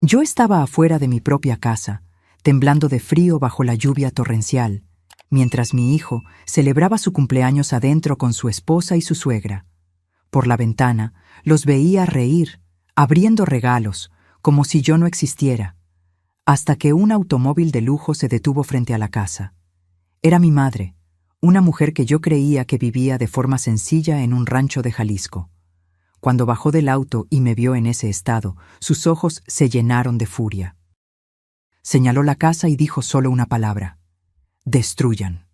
Yo estaba afuera de mi propia casa, temblando de frío bajo la lluvia torrencial, mientras mi hijo celebraba su cumpleaños adentro con su esposa y su suegra. Por la ventana los veía reír, abriendo regalos, como si yo no existiera, hasta que un automóvil de lujo se detuvo frente a la casa. Era mi madre, una mujer que yo creía que vivía de forma sencilla en un rancho de Jalisco. Cuando bajó del auto y me vio en ese estado, sus ojos se llenaron de furia. Señaló la casa y dijo solo una palabra: destruyan.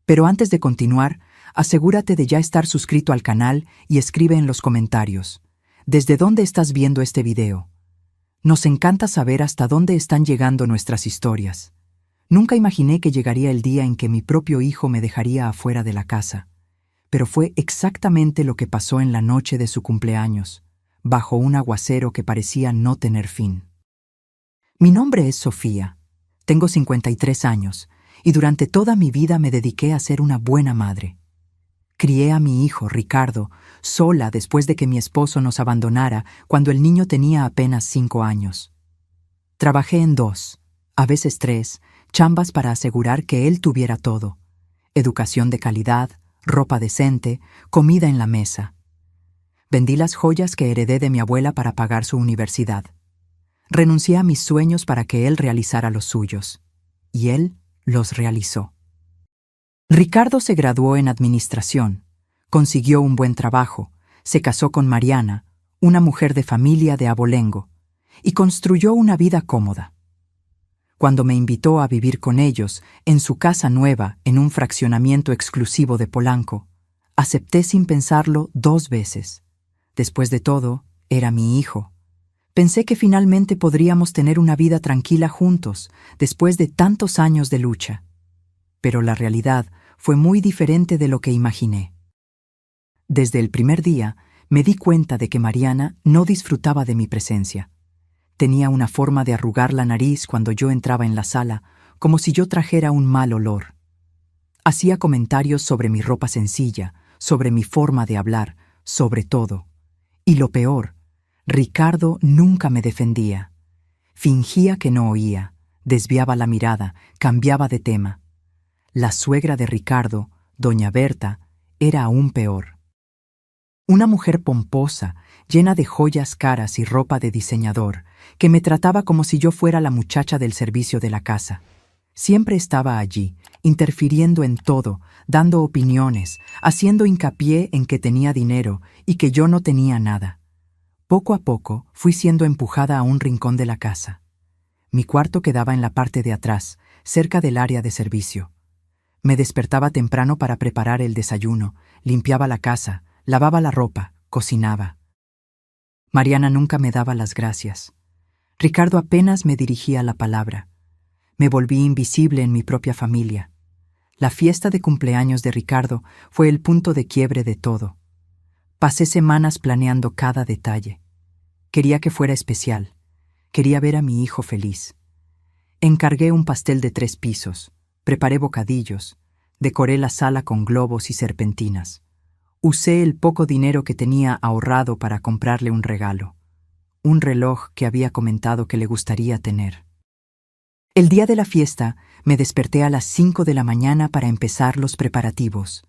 Pero antes de continuar, asegúrate de ya estar suscrito al canal y escribe en los comentarios: ¿desde dónde estás viendo este video? Nos encanta saber hasta dónde están llegando nuestras historias. Nunca imaginé que llegaría el día en que mi propio hijo me dejaría afuera de la casa. Pero fue exactamente lo que pasó en la noche de su cumpleaños, bajo un aguacero que parecía no tener fin. Mi nombre es Sofía, tengo 53 años, y durante toda mi vida me dediqué a ser una buena madre. Crié a mi hijo, Ricardo, sola después de que mi esposo nos abandonara cuando el niño tenía apenas 5 años. Trabajé en 2, a veces 3, chambas para asegurar que él tuviera todo: educación de calidad, ropa decente, comida en la mesa. Vendí las joyas que heredé de mi abuela para pagar su universidad. Renuncié a mis sueños para que él realizara los suyos, y él los realizó. Ricardo se graduó en administración, consiguió un buen trabajo, se casó con Mariana, una mujer de familia de abolengo, y construyó una vida cómoda. Cuando me invitó a vivir con ellos, en su casa nueva, en un fraccionamiento exclusivo de Polanco, acepté sin pensarlo 2 veces. Después de todo, era mi hijo. Pensé que finalmente podríamos tener una vida tranquila juntos, después de tantos años de lucha. Pero la realidad fue muy diferente de lo que imaginé. Desde el primer día, me di cuenta de que Mariana no disfrutaba de mi presencia. Tenía una forma de arrugar la nariz cuando yo entraba en la sala, como si yo trajera un mal olor. Hacía comentarios sobre mi ropa sencilla, sobre mi forma de hablar, sobre todo. Y lo peor, Ricardo nunca me defendía. Fingía que no oía, desviaba la mirada, cambiaba de tema. La suegra de Ricardo, doña Berta, era aún peor. Una mujer pomposa, llena de joyas caras y ropa de diseñador, que me trataba como si yo fuera la muchacha del servicio de la casa. Siempre estaba allí, interfiriendo en todo, dando opiniones, haciendo hincapié en que tenía dinero y que yo no tenía nada. Poco a poco fui siendo empujada a un rincón de la casa. Mi cuarto quedaba en la parte de atrás, cerca del área de servicio. Me despertaba temprano para preparar el desayuno, limpiaba la casa, lavaba la ropa, cocinaba. Mariana nunca me daba las gracias. Ricardo apenas me dirigía la palabra. Me volví invisible en mi propia familia. La fiesta de cumpleaños de Ricardo fue el punto de quiebre de todo. Pasé semanas planeando cada detalle. Quería que fuera especial. Quería ver a mi hijo feliz. Encargué un pastel de 3 pisos, preparé bocadillos, decoré la sala con globos y serpentinas. Usé el poco dinero que tenía ahorrado para comprarle un regalo, un reloj que había comentado que le gustaría tener. El día de la fiesta me desperté a las 5 de la mañana para empezar los preparativos.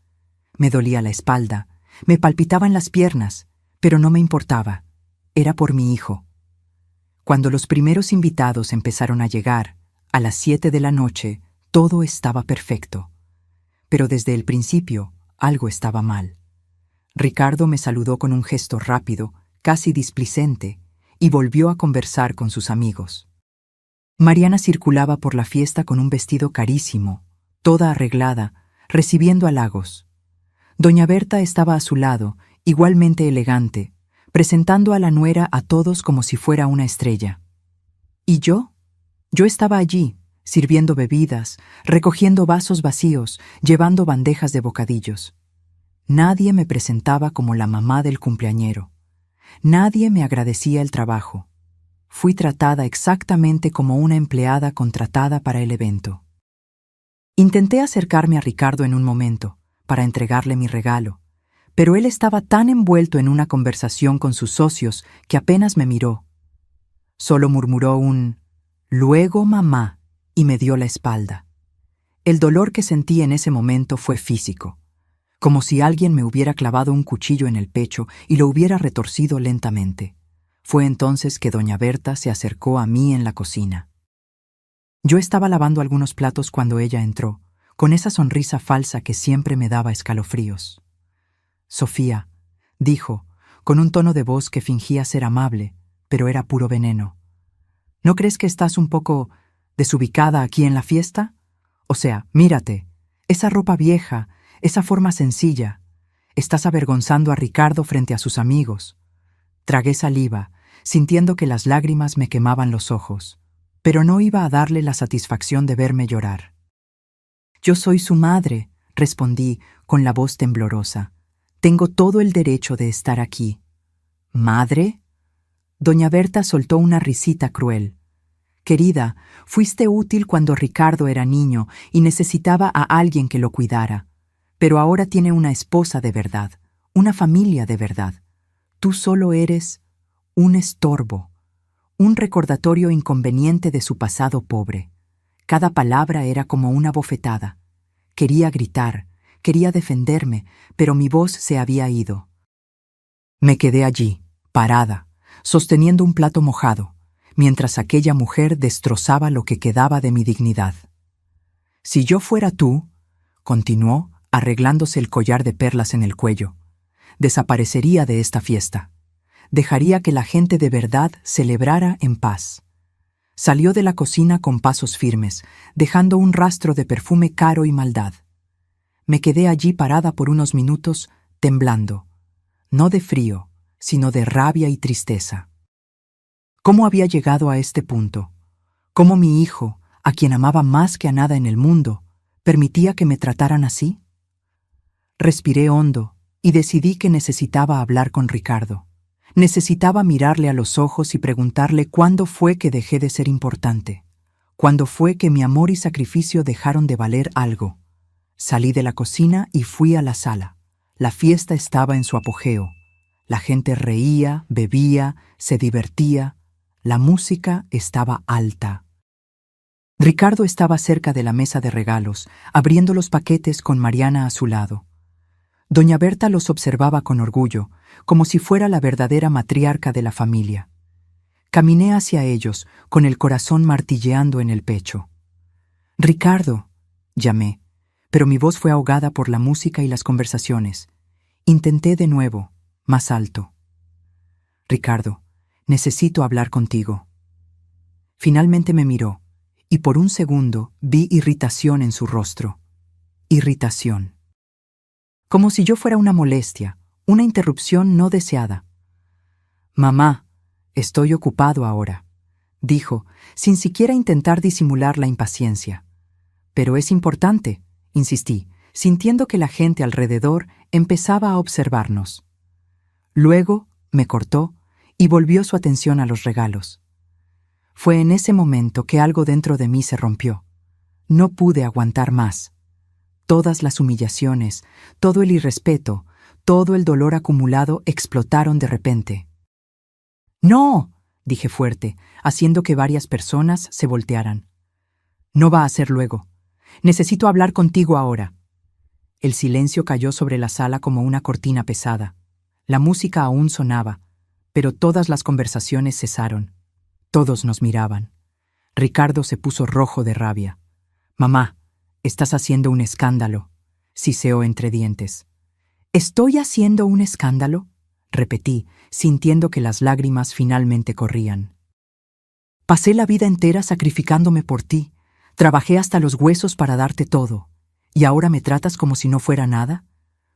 Me dolía la espalda, me palpitaban las piernas, pero no me importaba. Era por mi hijo. Cuando los primeros invitados empezaron a llegar, a las 7 de la noche, todo estaba perfecto. Pero desde el principio, algo estaba mal. Ricardo me saludó con un gesto rápido, casi displicente, y volvió a conversar con sus amigos. Mariana circulaba por la fiesta con un vestido carísimo, toda arreglada, recibiendo halagos. Doña Berta estaba a su lado, igualmente elegante, presentando a la nuera a todos como si fuera una estrella. ¿Y yo? Yo estaba allí, sirviendo bebidas, recogiendo vasos vacíos, llevando bandejas de bocadillos. Nadie me presentaba como la mamá del cumpleañero. Nadie me agradecía el trabajo. Fui tratada exactamente como una empleada contratada para el evento. Intenté acercarme a Ricardo en un momento, para entregarle mi regalo, pero él estaba tan envuelto en una conversación con sus socios que apenas me miró. Solo murmuró un «Luego, mamá», y me dio la espalda. El dolor que sentí en ese momento fue físico, como si alguien me hubiera clavado un cuchillo en el pecho y lo hubiera retorcido lentamente. Fue entonces que doña Berta se acercó a mí en la cocina. Yo estaba lavando algunos platos cuando ella entró, con esa sonrisa falsa que siempre me daba escalofríos. «Sofía», dijo, con un tono de voz que fingía ser amable, pero era puro veneno. ¿No crees que estás un poco desubicada aquí en la fiesta? O sea, mírate, esa ropa vieja, esa forma sencilla. Estás avergonzando a Ricardo frente a sus amigos. Tragué saliva, sintiendo que las lágrimas me quemaban los ojos, pero no iba a darle la satisfacción de verme llorar. «Yo soy su madre», respondí con la voz temblorosa. «Tengo todo el derecho de estar aquí». «¿Madre?». Doña Berta soltó una risita cruel. «Querida, fuiste útil cuando Ricardo era niño y necesitaba a alguien que lo cuidara. Pero ahora tiene una esposa de verdad, una familia de verdad. Tú solo eres un estorbo, un recordatorio inconveniente de su pasado pobre». Cada palabra era como una bofetada. Quería gritar, quería defenderme, pero mi voz se había ido. Me quedé allí, parada, sosteniendo un plato mojado, mientras aquella mujer destrozaba lo que quedaba de mi dignidad. «Si yo fuera tú», continuó, arreglándose el collar de perlas en el cuello, «desaparecería de esta fiesta. Dejaría que la gente de verdad celebrara en paz». Salió de la cocina con pasos firmes, dejando un rastro de perfume caro y maldad. Me quedé allí parada por unos minutos, temblando, no de frío, sino de rabia y tristeza. ¿Cómo había llegado a este punto? ¿Cómo mi hijo, a quien amaba más que a nada en el mundo, permitía que me trataran así? Respiré hondo y decidí que necesitaba hablar con Ricardo. Necesitaba mirarle a los ojos y preguntarle cuándo fue que dejé de ser importante, cuándo fue que mi amor y sacrificio dejaron de valer algo. Salí de la cocina y fui a la sala. La fiesta estaba en su apogeo. La gente reía, bebía, se divertía. La música estaba alta. Ricardo estaba cerca de la mesa de regalos, abriendo los paquetes con Mariana a su lado. Doña Berta los observaba con orgullo, como si fuera la verdadera matriarca de la familia. Caminé hacia ellos, con el corazón martilleando en el pecho. «Ricardo», llamé, pero mi voz fue ahogada por la música y las conversaciones. Intenté de nuevo, más alto. «Ricardo, necesito hablar contigo». Finalmente me miró, y por un segundo vi irritación en su rostro. Irritación. Como si yo fuera una molestia, una interrupción no deseada. «Mamá, estoy ocupado ahora», dijo, sin siquiera intentar disimular la impaciencia. «Pero es importante», insistí, sintiendo que la gente alrededor empezaba a observarnos. Luego me cortó y volvió su atención a los regalos. Fue en ese momento que algo dentro de mí se rompió. No pude aguantar más. Todas las humillaciones, todo el irrespeto, todo el dolor acumulado explotaron de repente. «No», dije fuerte, haciendo que varias personas se voltearan. «No va a ser luego. Necesito hablar contigo ahora». El silencio cayó sobre la sala como una cortina pesada. La música aún sonaba, pero todas las conversaciones cesaron. Todos nos miraban. Ricardo se puso rojo de rabia. «Mamá, estás haciendo un escándalo», siseó entre dientes. «¿Estoy haciendo un escándalo?», repetí, sintiendo que las lágrimas finalmente corrían. «Pasé la vida entera sacrificándome por ti. Trabajé hasta los huesos para darte todo. ¿Y ahora me tratas como si no fuera nada?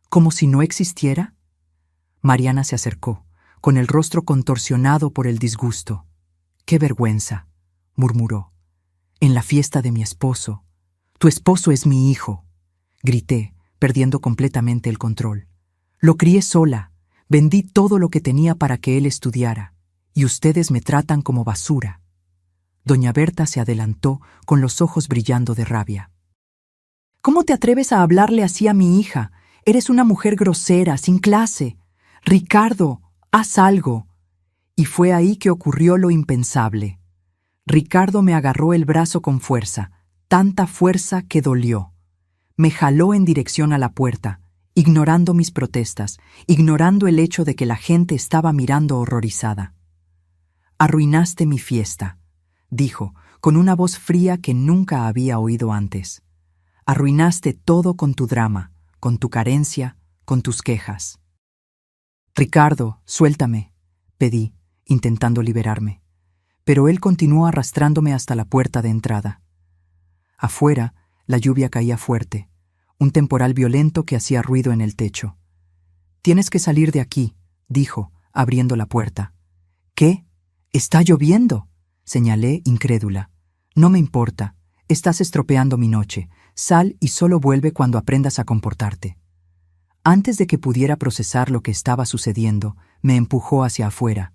¿Como si no existiera?». Mariana se acercó, con el rostro contorsionado por el disgusto. «Qué vergüenza», murmuró. «En la fiesta de mi esposo. Tu esposo es mi hijo», grité, perdiendo completamente el control. «Lo crié sola, vendí todo lo que tenía para que él estudiara, y ustedes me tratan como basura». Doña Berta se adelantó con los ojos brillando de rabia. «¿Cómo te atreves a hablarle así a mi hija? Eres una mujer grosera, sin clase. Ricardo, haz algo». Y fue ahí que ocurrió lo impensable. Ricardo me agarró el brazo con fuerza, tanta fuerza que dolió. Me jaló en dirección a la puerta, ignorando mis protestas, ignorando el hecho de que la gente estaba mirando horrorizada. «Arruinaste mi fiesta», dijo, con una voz fría que nunca había oído antes. «Arruinaste todo con tu drama, con tu carencia, con tus quejas». «Ricardo, suéltame», pedí, intentando liberarme. Pero él continuó arrastrándome hasta la puerta de entrada. Afuera, la lluvia caía fuerte, un temporal violento que hacía ruido en el techo. «Tienes que salir de aquí», dijo, abriendo la puerta. «¿Qué? ¿Está lloviendo?», señalé, incrédula. «No me importa. Estás estropeando mi noche. Sal y solo vuelve cuando aprendas a comportarte». Antes de que pudiera procesar lo que estaba sucediendo, me empujó hacia afuera.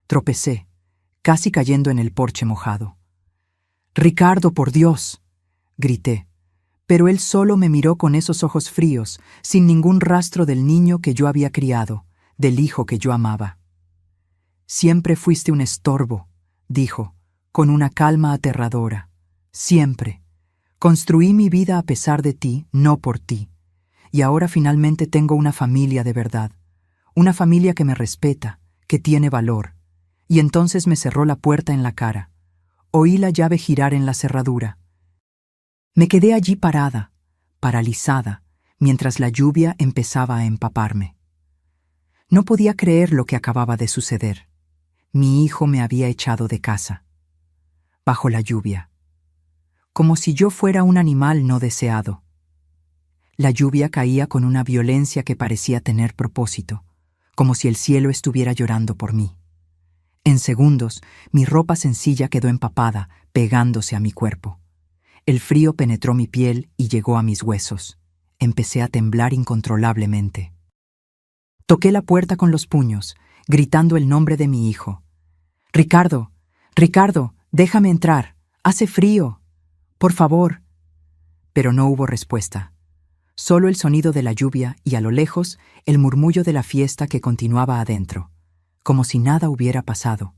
Tropecé, casi cayendo en el porche mojado. «Ricardo, por Dios», grité, pero él solo me miró con esos ojos fríos, sin ningún rastro del niño que yo había criado, del hijo que yo amaba. «Siempre fuiste un estorbo», dijo, con una calma aterradora. «Siempre. Construí mi vida a pesar de ti, no por ti. Y ahora finalmente tengo una familia de verdad, una familia que me respeta, que tiene valor». Y entonces me cerró la puerta en la cara. Oí la llave girar en la cerradura. Me quedé allí parada, paralizada, mientras la lluvia empezaba a empaparme. No podía creer lo que acababa de suceder. Mi hijo me había echado de casa. Bajo la lluvia. Como si yo fuera un animal no deseado. La lluvia caía con una violencia que parecía tener propósito, como si el cielo estuviera llorando por mí. En segundos, mi ropa sencilla quedó empapada, pegándose a mi cuerpo. El frío penetró mi piel y llegó a mis huesos. Empecé a temblar incontrolablemente. Toqué la puerta con los puños, gritando el nombre de mi hijo. «Ricardo, Ricardo, déjame entrar. Hace frío. Por favor». Pero no hubo respuesta. Solo el sonido de la lluvia y, a lo lejos, el murmullo de la fiesta que continuaba adentro. Como si nada hubiera pasado,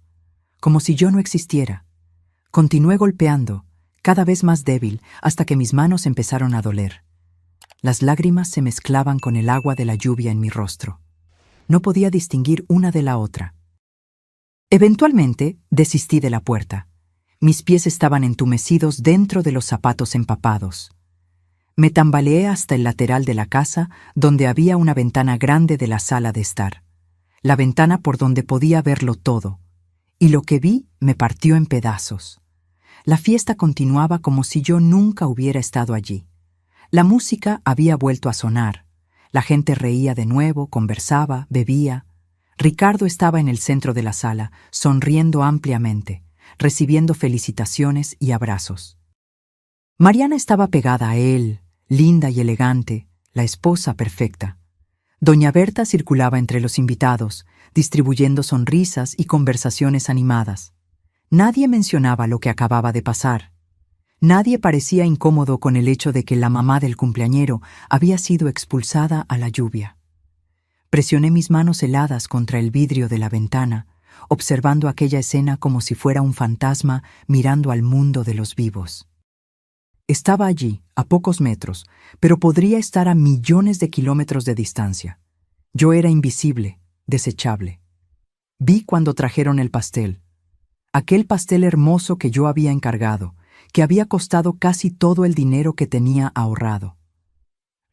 como si yo no existiera. Continué golpeando, cada vez más débil, hasta que mis manos empezaron a doler. Las lágrimas se mezclaban con el agua de la lluvia en mi rostro. No podía distinguir una de la otra. Eventualmente, desistí de la puerta. Mis pies estaban entumecidos dentro de los zapatos empapados. Me tambaleé hasta el lateral de la casa, donde había una ventana grande de la sala de estar. La ventana por donde podía verlo todo, y lo que vi me partió en pedazos. La fiesta continuaba como si yo nunca hubiera estado allí. La música había vuelto a sonar. La gente reía de nuevo, conversaba, bebía. Ricardo estaba en el centro de la sala, sonriendo ampliamente, recibiendo felicitaciones y abrazos. Mariana estaba pegada a él, linda y elegante, la esposa perfecta. Doña Berta circulaba entre los invitados, distribuyendo sonrisas y conversaciones animadas. Nadie mencionaba lo que acababa de pasar. Nadie parecía incómodo con el hecho de que la mamá del cumpleañero había sido expulsada a la lluvia. Presioné mis manos heladas contra el vidrio de la ventana, observando aquella escena como si fuera un fantasma mirando al mundo de los vivos. Estaba allí, a pocos metros, pero podría estar a millones de kilómetros de distancia. Yo era invisible, desechable. Vi cuando trajeron el pastel. Aquel pastel hermoso que yo había encargado, que había costado casi todo el dinero que tenía ahorrado.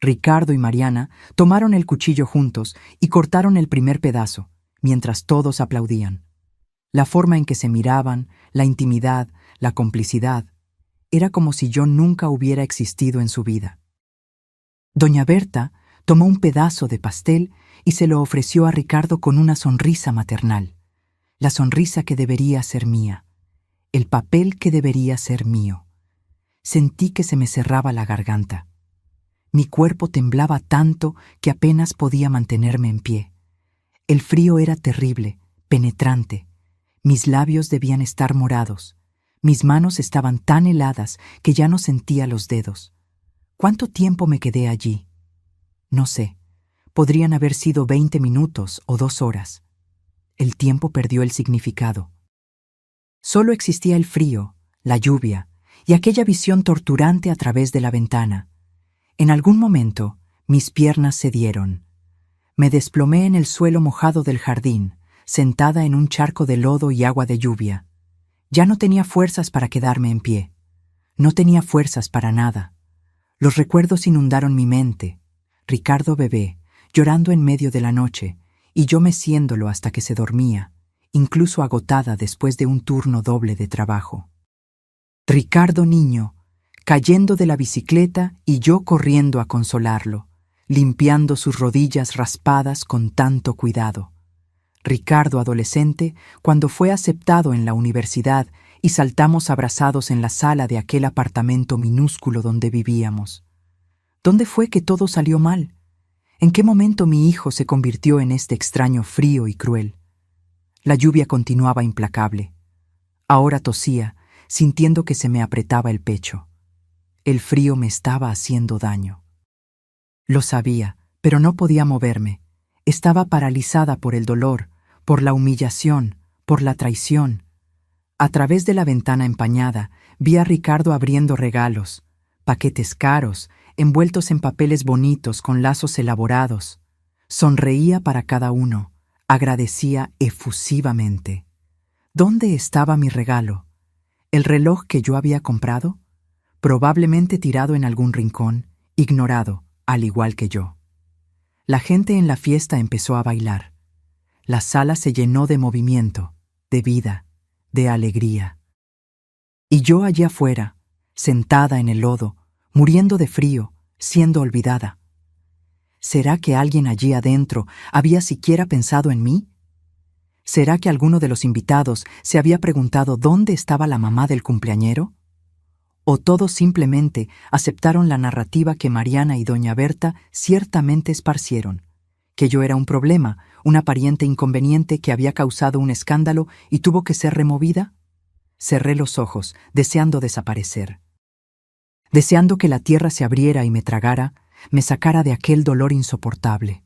Ricardo y Mariana tomaron el cuchillo juntos y cortaron el primer pedazo, mientras todos aplaudían. La forma en que se miraban, la intimidad, la complicidad, era como si yo nunca hubiera existido en su vida. Doña Berta tomó un pedazo de pastel y se lo ofreció a Ricardo con una sonrisa maternal, la sonrisa que debería ser mía, el papel que debería ser mío. Sentí que se me cerraba la garganta. Mi cuerpo temblaba tanto que apenas podía mantenerme en pie. El frío era terrible, penetrante. Mis labios debían estar morados. Mis manos estaban tan heladas que ya no sentía los dedos. ¿Cuánto tiempo me quedé allí? No sé. Podrían haber sido 20 minutos o 2 horas. el tiempo perdió el significado. Solo existía el frío, la lluvia y aquella visión torturante a través de la ventana. En algún momento, mis piernas cedieron. Me desplomé en el suelo mojado del jardín, sentada en un charco de lodo y agua de lluvia. Ya no tenía fuerzas para quedarme en pie. No tenía fuerzas para nada. Los recuerdos inundaron mi mente. Ricardo bebé, llorando en medio de la noche, y yo meciéndolo hasta que se dormía, incluso agotada después de un turno doble de trabajo. Ricardo niño, cayendo de la bicicleta y yo corriendo a consolarlo, limpiando sus rodillas raspadas con tanto cuidado. Ricardo adolescente cuando fue aceptado en la universidad y saltamos abrazados en la sala de aquel apartamento minúsculo donde vivíamos. ¿Dónde fue que todo salió mal? ¿En qué momento mi hijo se convirtió en este extraño frío y cruel? La lluvia continuaba implacable. Ahora tosía, sintiendo que se me apretaba el pecho. El frío me estaba haciendo daño. Lo sabía, pero no podía moverme. Estaba paralizada por el dolor, por la humillación, por la traición. A través de la ventana empañada, vi a Ricardo abriendo regalos, paquetes caros, envueltos en papeles bonitos con lazos elaborados. Sonreía para cada uno, agradecía efusivamente. ¿Dónde estaba mi regalo? ¿El reloj que yo había comprado? Probablemente tirado en algún rincón, ignorado, al igual que yo. La gente en la fiesta empezó a bailar. La sala se llenó de movimiento, de vida, de alegría. Y yo allí afuera, sentada en el lodo, muriendo de frío, siendo olvidada. ¿Será que alguien allí adentro había siquiera pensado en mí? ¿Será que alguno de los invitados se había preguntado dónde estaba la mamá del cumpleañero? ¿O todos simplemente aceptaron la narrativa que Mariana y doña Berta ciertamente esparcieron? Que yo era un problema, una pariente inconveniente que había causado un escándalo y tuvo que ser removida. Cerré los ojos, deseando desaparecer. Deseando que la tierra se abriera y me tragara, me sacara de aquel dolor insoportable.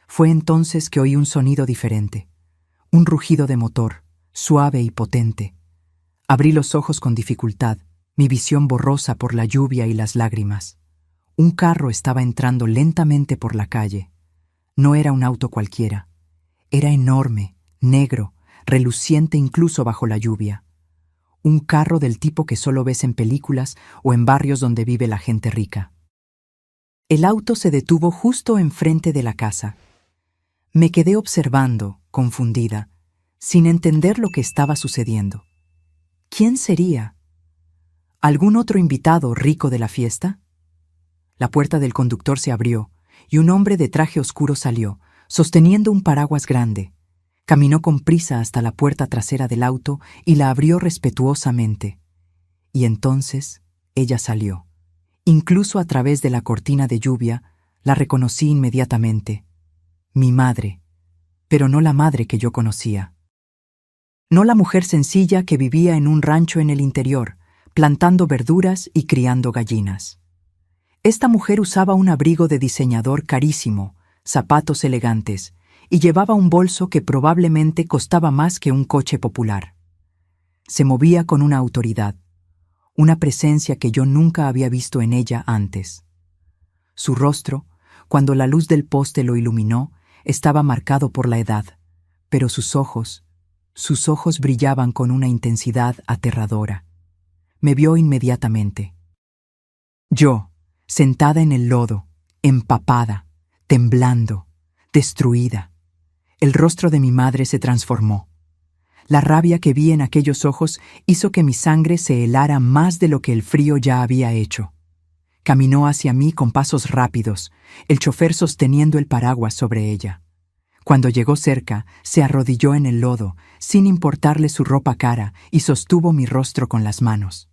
Fue entonces que oí un sonido diferente, un rugido de motor, suave y potente. Abrí los ojos con dificultad, mi visión borrosa por la lluvia y las lágrimas. Un carro estaba entrando lentamente por la calle. No era un auto cualquiera. Era enorme, negro, reluciente incluso bajo la lluvia. Un carro del tipo que solo ves en películas o en barrios donde vive la gente rica. El auto se detuvo justo enfrente de la casa. Me quedé observando, confundida, sin entender lo que estaba sucediendo. ¿Quién sería? ¿Algún otro invitado rico de la fiesta? La puerta del conductor se abrió y un hombre de traje oscuro salió, sosteniendo un paraguas grande. Caminó con prisa hasta la puerta trasera del auto y la abrió respetuosamente. Y entonces ella salió. Incluso a través de la cortina de lluvia, la reconocí inmediatamente. Mi madre, pero no la madre que yo conocía. No la mujer sencilla que vivía en un rancho en el interior, plantando verduras y criando gallinas. Esta mujer usaba un abrigo de diseñador carísimo, zapatos elegantes, y llevaba un bolso que probablemente costaba más que un coche popular. Se movía con una autoridad, una presencia que yo nunca había visto en ella antes. Su rostro, cuando la luz del poste lo iluminó, estaba marcado por la edad, pero sus ojos brillaban con una intensidad aterradora. Me vio inmediatamente. Yo, sentada en el lodo, empapada, temblando, destruida. El rostro de mi madre se transformó. La rabia que vi en aquellos ojos hizo que mi sangre se helara más de lo que el frío ya había hecho. Caminó hacia mí con pasos rápidos, el chofer sosteniendo el paraguas sobre ella. Cuando llegó cerca, se arrodilló en el lodo, sin importarle su ropa cara, y sostuvo mi rostro con las manos.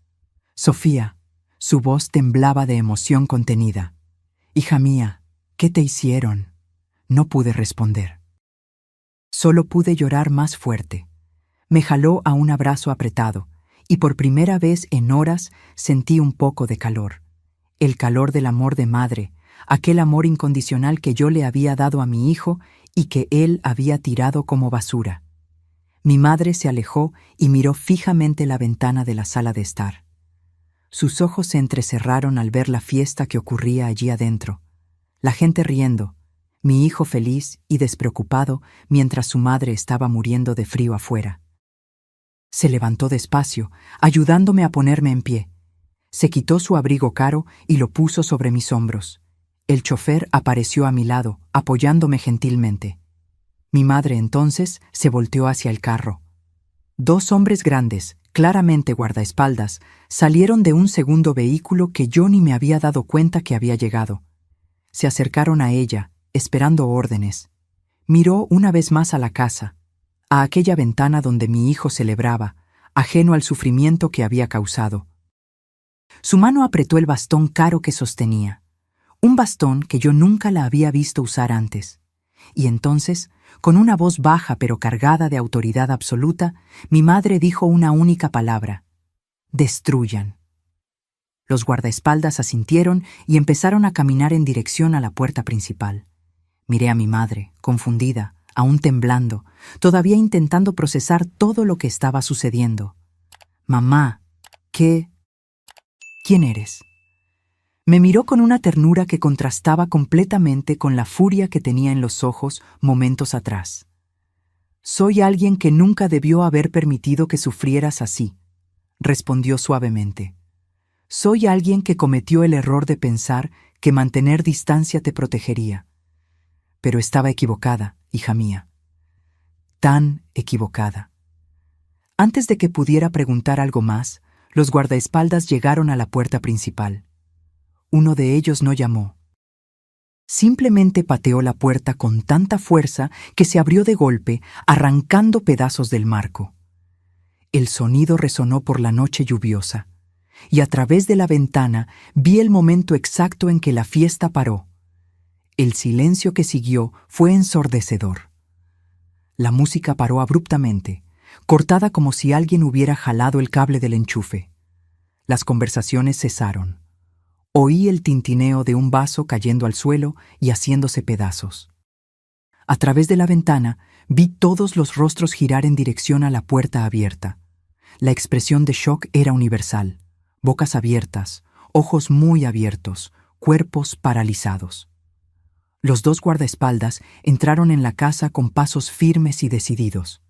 Sofía, su voz temblaba de emoción contenida. Hija mía, ¿qué te hicieron? No pude responder. Solo pude llorar más fuerte. Me jaló a un abrazo apretado, y por primera vez en horas sentí un poco de calor. El calor del amor de madre, aquel amor incondicional que yo le había dado a mi hijo y que él había tirado como basura. Mi madre se alejó y miró fijamente la ventana de la sala de estar. Sus ojos se entrecerraron al ver la fiesta que ocurría allí adentro. La gente riendo, mi hijo feliz y despreocupado mientras su madre estaba muriendo de frío afuera. Se levantó despacio, ayudándome a ponerme en pie. Se quitó su abrigo caro y lo puso sobre mis hombros. El chofer apareció a mi lado, apoyándome gentilmente. Mi madre entonces se volteó hacia el carro. Dos hombres grandes, claramente guardaespaldas, salieron de un segundo vehículo que yo ni me había dado cuenta que había llegado. Se acercaron a ella, esperando órdenes. Miró una vez más a la casa, a aquella ventana donde mi hijo celebraba, ajeno al sufrimiento que había causado. Su mano apretó el bastón caro que sostenía, un bastón que yo nunca la había visto usar antes. Y entonces, con una voz baja pero cargada de autoridad absoluta, mi madre dijo una única palabra: «Destruyan». Los guardaespaldas asintieron y empezaron a caminar en dirección a la puerta principal. Miré a mi madre, confundida, aún temblando, todavía intentando procesar todo lo que estaba sucediendo. «Mamá, ¿quién eres?». Me miró con una ternura que contrastaba completamente con la furia que tenía en los ojos momentos atrás. «Soy alguien que nunca debió haber permitido que sufrieras así», respondió suavemente. «Soy alguien que cometió el error de pensar que mantener distancia te protegería. Pero estaba equivocada, hija mía. Tan equivocada». Antes de que pudiera preguntar algo más, los guardaespaldas llegaron a la puerta principal. Uno de ellos no llamó. Simplemente pateó la puerta con tanta fuerza que se abrió de golpe, arrancando pedazos del marco. El sonido resonó por la noche lluviosa, y a través de la ventana vi el momento exacto en que la fiesta paró. El silencio que siguió fue ensordecedor. La música paró abruptamente, cortada como si alguien hubiera jalado el cable del enchufe. Las conversaciones cesaron. Oí el tintineo de un vaso cayendo al suelo y haciéndose pedazos. A través de la ventana vi todos los rostros girar en dirección a la puerta abierta. La expresión de shock era universal. Bocas abiertas, ojos muy abiertos, cuerpos paralizados. Los dos guardaespaldas entraron en la casa con pasos firmes y decididos.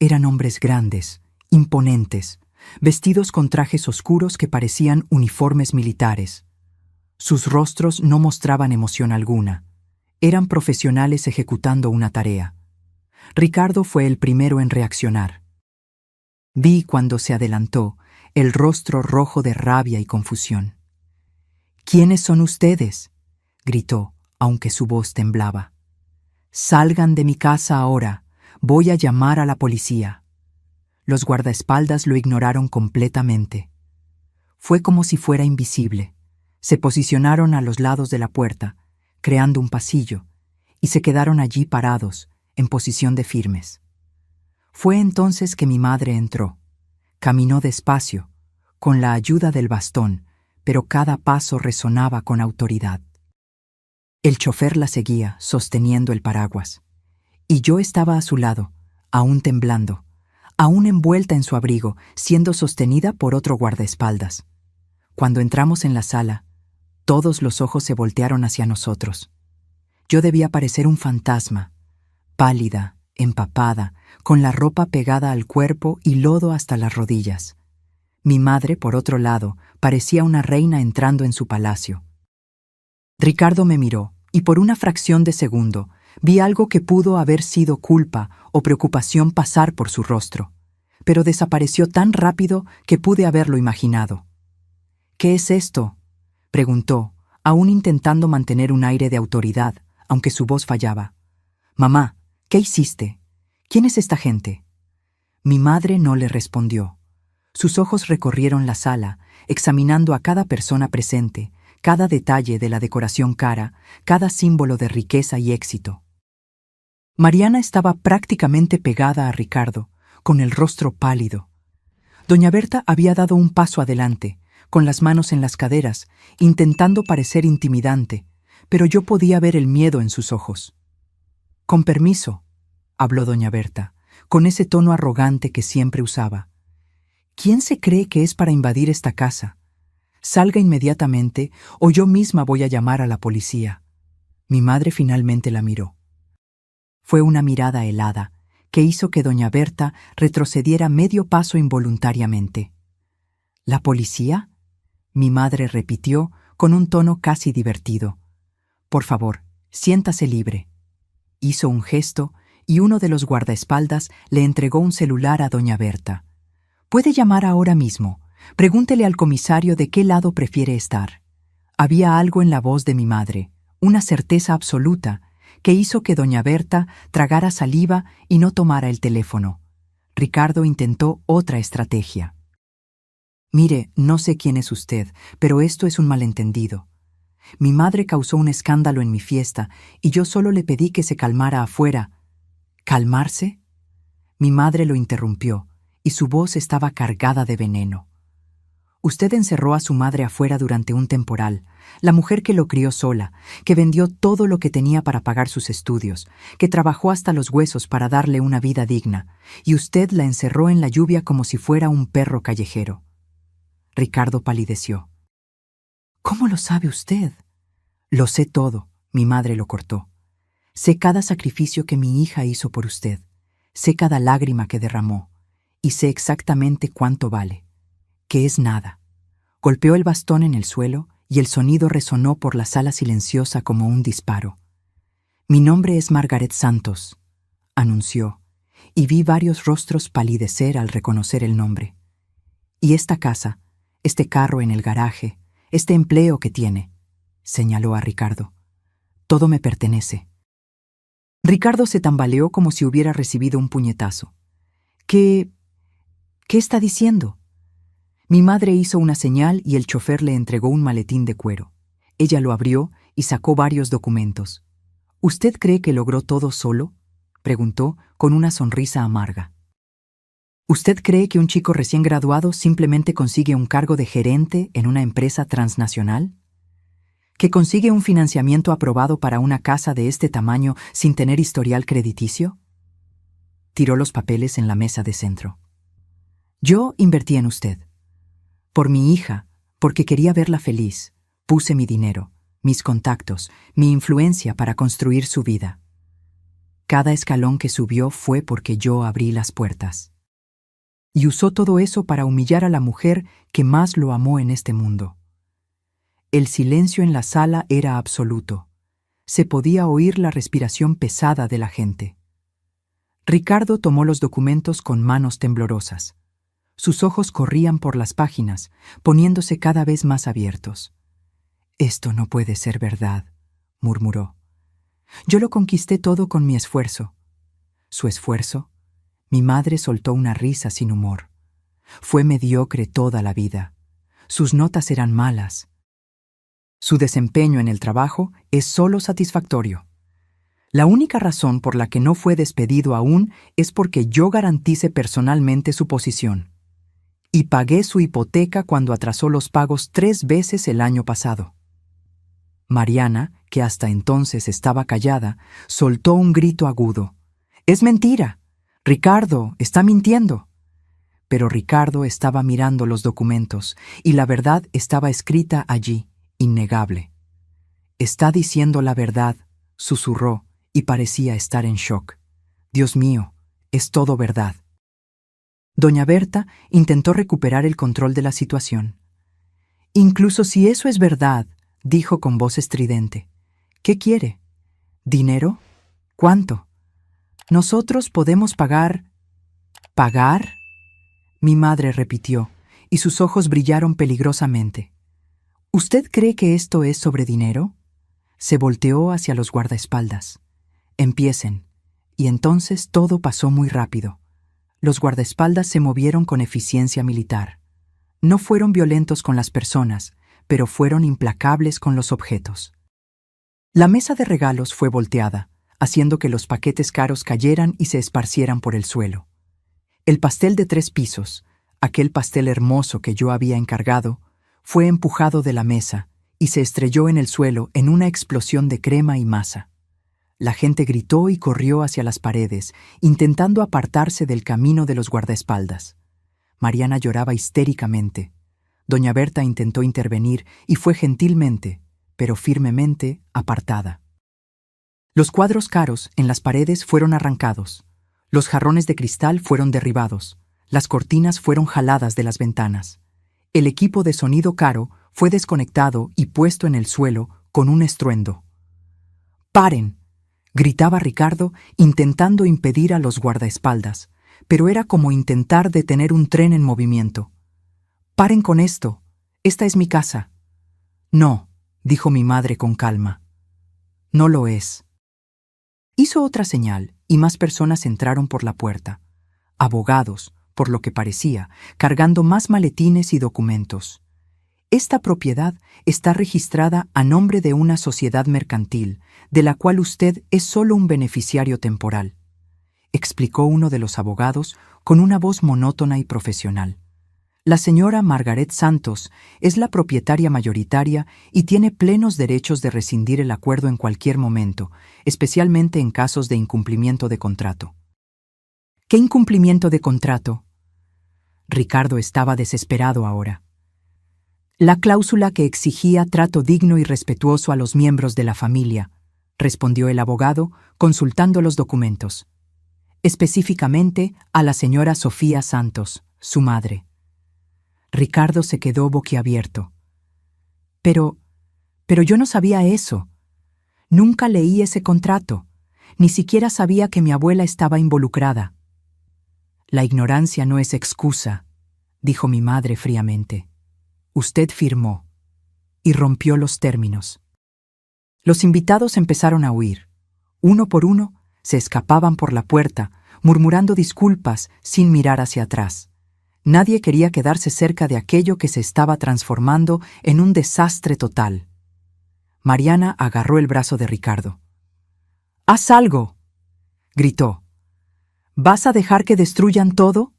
Eran hombres grandes, imponentes, vestidos con trajes oscuros que parecían uniformes militares. Sus rostros no mostraban emoción alguna. Eran profesionales ejecutando una tarea. Ricardo fue el primero en reaccionar. Vi cuando se adelantó el rostro rojo de rabia y confusión. «¿Quiénes son ustedes?», gritó, aunque su voz temblaba. «Salgan de mi casa ahora. Voy a llamar a la policía». Los guardaespaldas lo ignoraron completamente. Fue como si fuera invisible. Se posicionaron a los lados de la puerta, creando un pasillo, y se quedaron allí parados, en posición de firmes. Fue entonces que mi madre entró. Caminó despacio, con la ayuda del bastón, pero cada paso resonaba con autoridad. El chofer la seguía, sosteniendo el paraguas. Y yo estaba a su lado, aún temblando, aún envuelta en su abrigo, siendo sostenida por otro guardaespaldas. Cuando entramos en la sala, todos los ojos se voltearon hacia nosotros. Yo debía parecer un fantasma, pálida, empapada, con la ropa pegada al cuerpo y lodo hasta las rodillas. Mi madre, por otro lado, parecía una reina entrando en su palacio. Ricardo me miró, y por una fracción de segundo vi algo que pudo haber sido culpa o preocupación pasar por su rostro, pero desapareció tan rápido que pude haberlo imaginado. «¿Qué es esto?», preguntó, aún intentando mantener un aire de autoridad, aunque su voz fallaba. «Mamá, ¿qué hiciste? ¿Quién es esta gente?». Mi madre no le respondió. Sus ojos recorrieron la sala, examinando a cada persona presente, cada detalle de la decoración cara, cada símbolo de riqueza y éxito. Mariana estaba prácticamente pegada a Ricardo, con el rostro pálido. Doña Berta había dado un paso adelante, con las manos en las caderas, intentando parecer intimidante, pero yo podía ver el miedo en sus ojos. «Con permiso», habló doña Berta, con ese tono arrogante que siempre usaba. ¿Quién se cree que es para invadir esta casa? Salga inmediatamente o yo misma voy a llamar a la policía. Mi madre finalmente la miró. Fue una mirada helada que hizo que doña Berta retrocediera medio paso involuntariamente. ¿La policía?, mi madre repitió con un tono casi divertido. Por favor, siéntase libre. Hizo un gesto y uno de los guardaespaldas le entregó un celular a doña Berta. Puede llamar ahora mismo. Pregúntele al comisario de qué lado prefiere estar. Había algo en la voz de mi madre, una certeza absoluta, que hizo que doña Berta tragara saliva y no tomara el teléfono. Ricardo intentó otra estrategia. Mire, no sé quién es usted, pero esto es un malentendido. Mi madre causó un escándalo en mi fiesta y yo solo le pedí que se calmara afuera. ¿Calmarse? Mi madre lo interrumpió y su voz estaba cargada de veneno. Usted encerró a su madre afuera durante un temporal, la mujer que lo crió sola, que vendió todo lo que tenía para pagar sus estudios, que trabajó hasta los huesos para darle una vida digna, y usted la encerró en la lluvia como si fuera un perro callejero. Ricardo palideció. ¿Cómo lo sabe usted? Lo sé todo, mi madre lo cortó. Sé cada sacrificio que mi hija hizo por usted, sé cada lágrima que derramó, y sé exactamente cuánto vale. Que es nada. Golpeó el bastón en el suelo y el sonido resonó por la sala silenciosa como un disparo. Mi nombre es Margaret Santos, anunció, y vi varios rostros palidecer al reconocer el nombre. Y esta casa, este carro en el garaje, este empleo que tiene, señaló a Ricardo. Todo me pertenece. Ricardo se tambaleó como si hubiera recibido un puñetazo. ¿Qué está diciendo? Mi madre hizo una señal y el chofer le entregó un maletín de cuero. Ella lo abrió y sacó varios documentos. ¿Usted cree que logró todo solo?, preguntó con una sonrisa amarga. ¿Usted cree que un chico recién graduado simplemente consigue un cargo de gerente en una empresa transnacional? ¿Que consigue un financiamiento aprobado para una casa de este tamaño sin tener historial crediticio? Tiró los papeles en la mesa de centro. Yo invertí en usted. Por mi hija, porque quería verla feliz, puse mi dinero, mis contactos, mi influencia para construir su vida. Cada escalón que subió fue porque yo abrí las puertas. Y usó todo eso para humillar a la mujer que más lo amó en este mundo. El silencio en la sala era absoluto. Se podía oír la respiración pesada de la gente. Ricardo tomó los documentos con manos temblorosas. Sus ojos corrían por las páginas, poniéndose cada vez más abiertos. «Esto no puede ser verdad», murmuró. «Yo lo conquisté todo con mi esfuerzo». ¿Su esfuerzo? Mi madre soltó una risa sin humor. Fue mediocre toda la vida. Sus notas eran malas. Su desempeño en el trabajo es solo satisfactorio. La única razón por la que no fue despedido aún es porque yo garantice personalmente su posición. Y pagué su hipoteca cuando atrasó los pagos 3 veces el año pasado. Mariana, que hasta entonces estaba callada, soltó un grito agudo. «¡Es mentira! Ricardo está mintiendo». Pero Ricardo estaba mirando los documentos y la verdad estaba escrita allí, innegable. «Está diciendo la verdad», susurró y parecía estar en shock. «Dios mío, es todo verdad». Doña Berta intentó recuperar el control de la situación. «Incluso si eso es verdad», dijo con voz estridente. «¿Qué quiere? ¿Dinero? ¿Cuánto? Nosotros podemos pagar». «¿Pagar?», mi madre repitió, y sus ojos brillaron peligrosamente. «¿Usted cree que esto es sobre dinero?». Se volteó hacia los guardaespaldas. «Empiecen». Y entonces todo pasó muy rápido. Los guardaespaldas se movieron con eficiencia militar. No fueron violentos con las personas, pero fueron implacables con los objetos. La mesa de regalos fue volteada, haciendo que los paquetes caros cayeran y se esparcieran por el suelo. El pastel de 3 pisos, aquel pastel hermoso que yo había encargado, fue empujado de la mesa y se estrelló en el suelo en una explosión de crema y masa. La gente gritó y corrió hacia las paredes, intentando apartarse del camino de los guardaespaldas. Mariana lloraba histéricamente. Doña Berta intentó intervenir y fue gentilmente, pero firmemente, apartada. Los cuadros caros en las paredes fueron arrancados. Los jarrones de cristal fueron derribados. Las cortinas fueron jaladas de las ventanas. El equipo de sonido caro fue desconectado y puesto en el suelo con un estruendo. ¡Paren!, gritaba Ricardo, intentando impedir a los guardaespaldas, pero era como intentar detener un tren en movimiento. «¡Paren con esto! Esta es mi casa». «No», dijo mi madre con calma. «No lo es». Hizo otra señal y más personas entraron por la puerta. Abogados, por lo que parecía, cargando más maletines y documentos. Esta propiedad está registrada a nombre de una sociedad mercantil, de la cual usted es solo un beneficiario temporal, explicó uno de los abogados con una voz monótona y profesional. La señora Margaret Santos es la propietaria mayoritaria y tiene plenos derechos de rescindir el acuerdo en cualquier momento, especialmente en casos de incumplimiento de contrato. ¿Qué incumplimiento de contrato? Ricardo estaba desesperado ahora. La cláusula que exigía trato digno y respetuoso a los miembros de la familia, respondió el abogado, consultando los documentos. Específicamente a la señora Sofía Santos, su madre. Ricardo se quedó boquiabierto. Pero yo no sabía eso. Nunca leí ese contrato. Ni siquiera sabía que mi abuela estaba involucrada. La ignorancia no es excusa, dijo mi madre fríamente. Usted firmó y rompió los términos. Los invitados empezaron a huir. Uno por uno, se escapaban por la puerta, murmurando disculpas sin mirar hacia atrás. Nadie quería quedarse cerca de aquello que se estaba transformando en un desastre total. Mariana agarró el brazo de Ricardo. «¡Haz algo!», gritó. «¿Vas a dejar que destruyan todo?».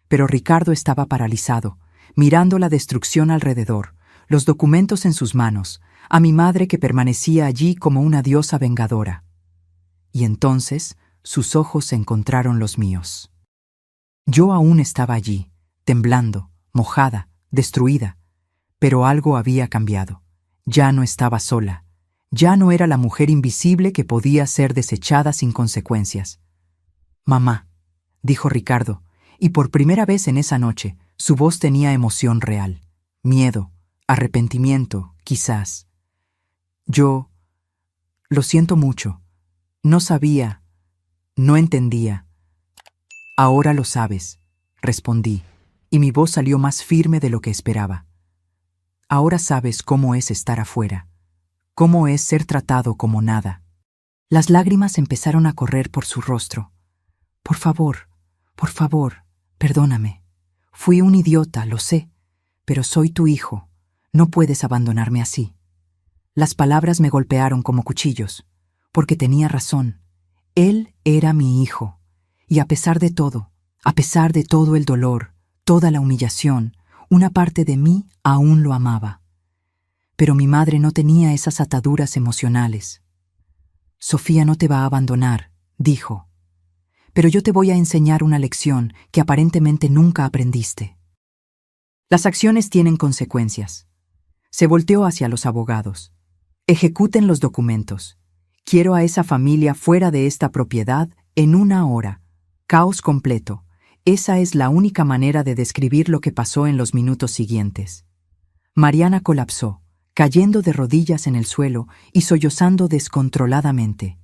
Pero Ricardo estaba paralizado, mirando la destrucción alrededor, los documentos en sus manos, a mi madre que permanecía allí como una diosa vengadora. Y entonces sus ojos encontraron los míos. Yo aún estaba allí, temblando, mojada, destruida, pero algo había cambiado. Ya no estaba sola. Ya no era la mujer invisible que podía ser desechada sin consecuencias. «Mamá», dijo Ricardo, y por primera vez en esa noche su voz tenía emoción real. Miedo, arrepentimiento, quizás. «Yo lo siento mucho. No sabía, no entendía». «Ahora lo sabes», respondí, y mi voz salió más firme de lo que esperaba. «Ahora sabes cómo es estar afuera, cómo es ser tratado como nada». Las lágrimas empezaron a correr por su rostro. Por favor, perdóname. Fui un idiota, lo sé, pero soy tu hijo. No puedes abandonarme así». Las palabras me golpearon como cuchillos, porque tenía razón. Él era mi hijo. Y a pesar de todo el dolor, toda la humillación, una parte de mí aún lo amaba. Pero mi madre no tenía esas ataduras emocionales. «Sofía no te va a abandonar», dijo. «Pero yo te voy a enseñar una lección que aparentemente nunca aprendiste. Las acciones tienen consecuencias». Se volteó hacia los abogados. «Ejecuten los documentos. Quiero a esa familia fuera de esta propiedad en 1 hora. Caos completo. Esa es la única manera de describir lo que pasó en los minutos siguientes». Mariana colapsó, cayendo de rodillas en el suelo y sollozando descontroladamente.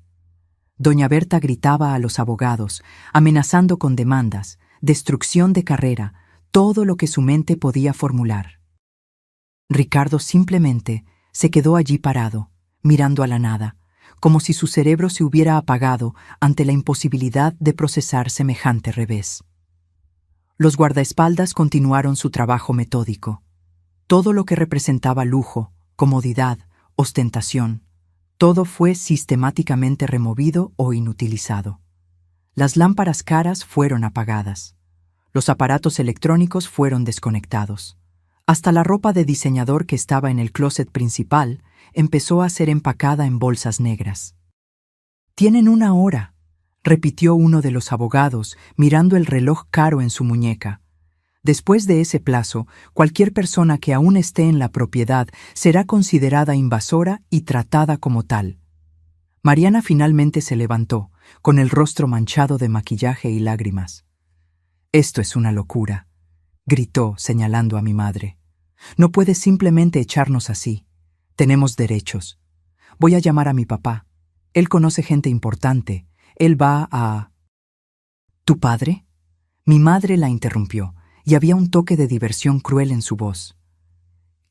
Doña Berta gritaba a los abogados, amenazando con demandas, destrucción de carrera, todo lo que su mente podía formular. Ricardo simplemente se quedó allí parado, mirando a la nada, como si su cerebro se hubiera apagado ante la imposibilidad de procesar semejante revés. Los guardaespaldas continuaron su trabajo metódico. Todo lo que representaba lujo, comodidad, ostentación, todo fue sistemáticamente removido o inutilizado. Las lámparas caras fueron apagadas. Los aparatos electrónicos fueron desconectados. Hasta la ropa de diseñador que estaba en el closet principal empezó a ser empacada en bolsas negras. Tienen 1 hora, repitió uno de los abogados, mirando el reloj caro en su muñeca. Después de ese plazo, cualquier persona que aún esté en la propiedad será considerada invasora y tratada como tal. Mariana finalmente se levantó, con el rostro manchado de maquillaje y lágrimas. «Esto es una locura», gritó, señalando a mi madre. «No puedes simplemente echarnos así. Tenemos derechos. Voy a llamar a mi papá. Él conoce gente importante. Él va a...» «¿Tu padre?». Mi madre la interrumpió, y había un toque de diversión cruel en su voz.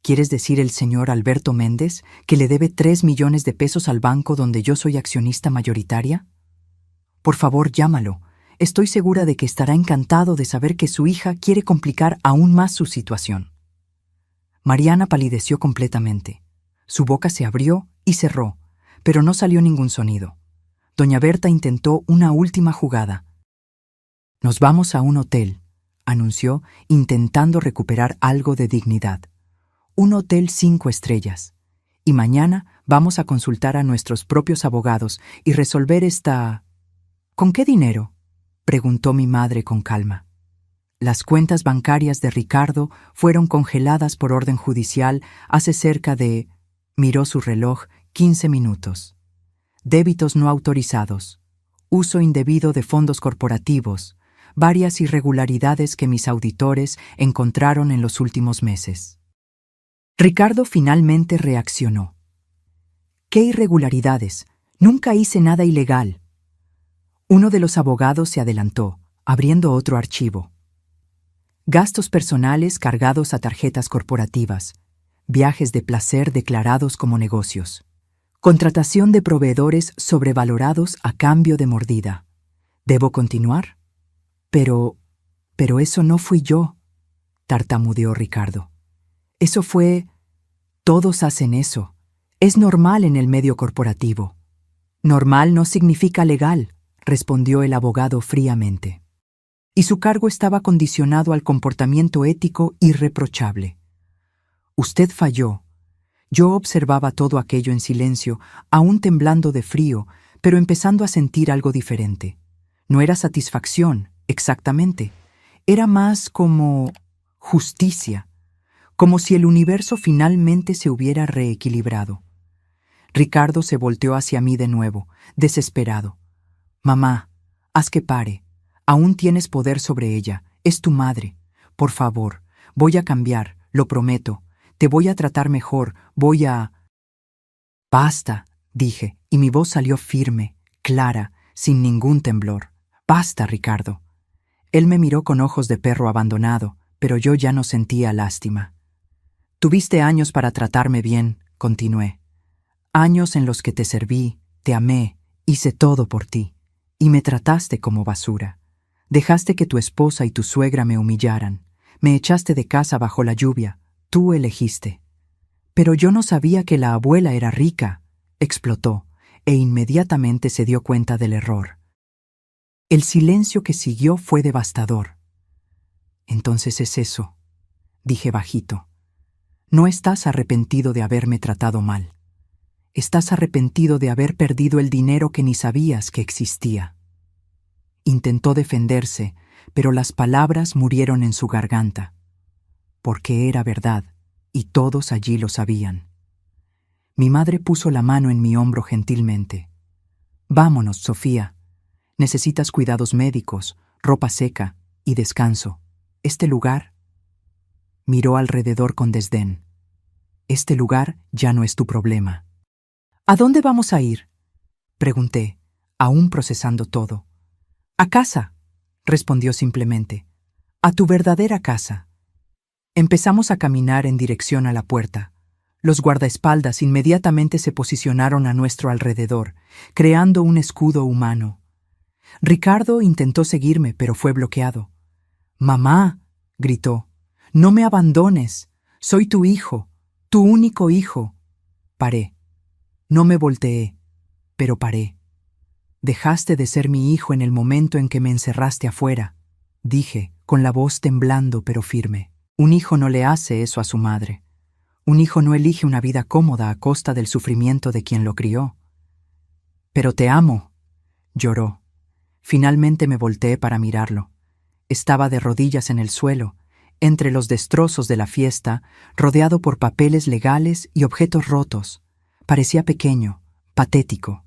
«¿Quieres decir el señor Alberto Méndez, que le debe 3 millones de pesos al banco donde yo soy accionista mayoritaria? Por favor, llámalo. Estoy segura de que estará encantado de saber que su hija quiere complicar aún más su situación». Mariana palideció completamente. Su boca se abrió y cerró, pero no salió ningún sonido. Doña Berta intentó una última jugada. «Nos vamos a un hotel», anunció, intentando recuperar algo de dignidad. «Un hotel 5 estrellas. Y mañana vamos a consultar a nuestros propios abogados y resolver esta...». «¿Con qué dinero?», preguntó mi madre con calma. Las cuentas bancarias de Ricardo fueron congeladas por orden judicial hace cerca de, miró su reloj, 15 minutos. Débitos no autorizados, uso indebido de fondos corporativos, varias irregularidades que mis auditores encontraron en los últimos meses. Ricardo finalmente reaccionó. «¿Qué irregularidades? Nunca hice nada ilegal». Uno de los abogados se adelantó, abriendo otro archivo. «Gastos personales cargados a tarjetas corporativas, viajes de placer declarados como negocios, contratación de proveedores sobrevalorados a cambio de mordida. ¿Debo continuar?». Pero eso no fui yo», tartamudeó Ricardo. «Eso fue... Todos hacen eso. Es normal en el medio corporativo». «Normal no significa legal», respondió el abogado fríamente. «Y su cargo estaba condicionado al comportamiento ético irreprochable. Usted falló. Yo observaba todo aquello en silencio, aún temblando de frío, pero empezando a sentir algo diferente. No era satisfacción, exactamente. Era más como justicia, como si el universo finalmente se hubiera reequilibrado». Ricardo se volteó hacia mí de nuevo, desesperado. «Mamá, haz que pare. Aún tienes poder sobre ella. Es tu madre. Por favor, voy a cambiar, lo prometo. Te voy a tratar mejor, voy a...». «Basta», dije, y mi voz salió firme, clara, sin ningún temblor. «Basta, Ricardo». Él me miró con ojos de perro abandonado, pero yo ya no sentía lástima. «Tuviste años para tratarme bien», continué. «Años en los que te serví, te amé, hice todo por ti. Y me trataste como basura. Dejaste que tu esposa y tu suegra me humillaran. Me echaste de casa bajo la lluvia. Tú elegiste». «Pero yo no sabía que la abuela era rica», explotó, e inmediatamente se dio cuenta del error. El silencio que siguió fue devastador. «Entonces es eso», dije bajito. «No estás arrepentido de haberme tratado mal. Estás arrepentido de haber perdido el dinero que ni sabías que existía». Intentó defenderse, pero las palabras murieron en su garganta. Porque era verdad, y todos allí lo sabían. Mi madre puso la mano en mi hombro gentilmente. «Vámonos, Sofía. Necesitas cuidados médicos, ropa seca y descanso. Este lugar...». Miró alrededor con desdén. «Este lugar ya no es tu problema». «¿A dónde vamos a ir?», pregunté, aún procesando todo. «A casa», respondió simplemente. «A tu verdadera casa». Empezamos a caminar en dirección a la puerta. Los guardaespaldas inmediatamente se posicionaron a nuestro alrededor, creando un escudo humano. Ricardo intentó seguirme, pero fue bloqueado. «Mamá», gritó, «no me abandones. Soy tu hijo, tu único hijo». Paré. No me volteé, pero paré. «Dejaste de ser mi hijo en el momento en que me encerraste afuera», dije, con la voz temblando pero firme. Un hijo no le hace eso a su madre. Un hijo no elige una vida cómoda a costa del sufrimiento de quien lo crió. «Pero te amo», Lloró. Finalmente me volteé para mirarlo. Estaba de rodillas en el suelo, entre los destrozos de la fiesta, rodeado por papeles legales y objetos rotos. Parecía pequeño, patético.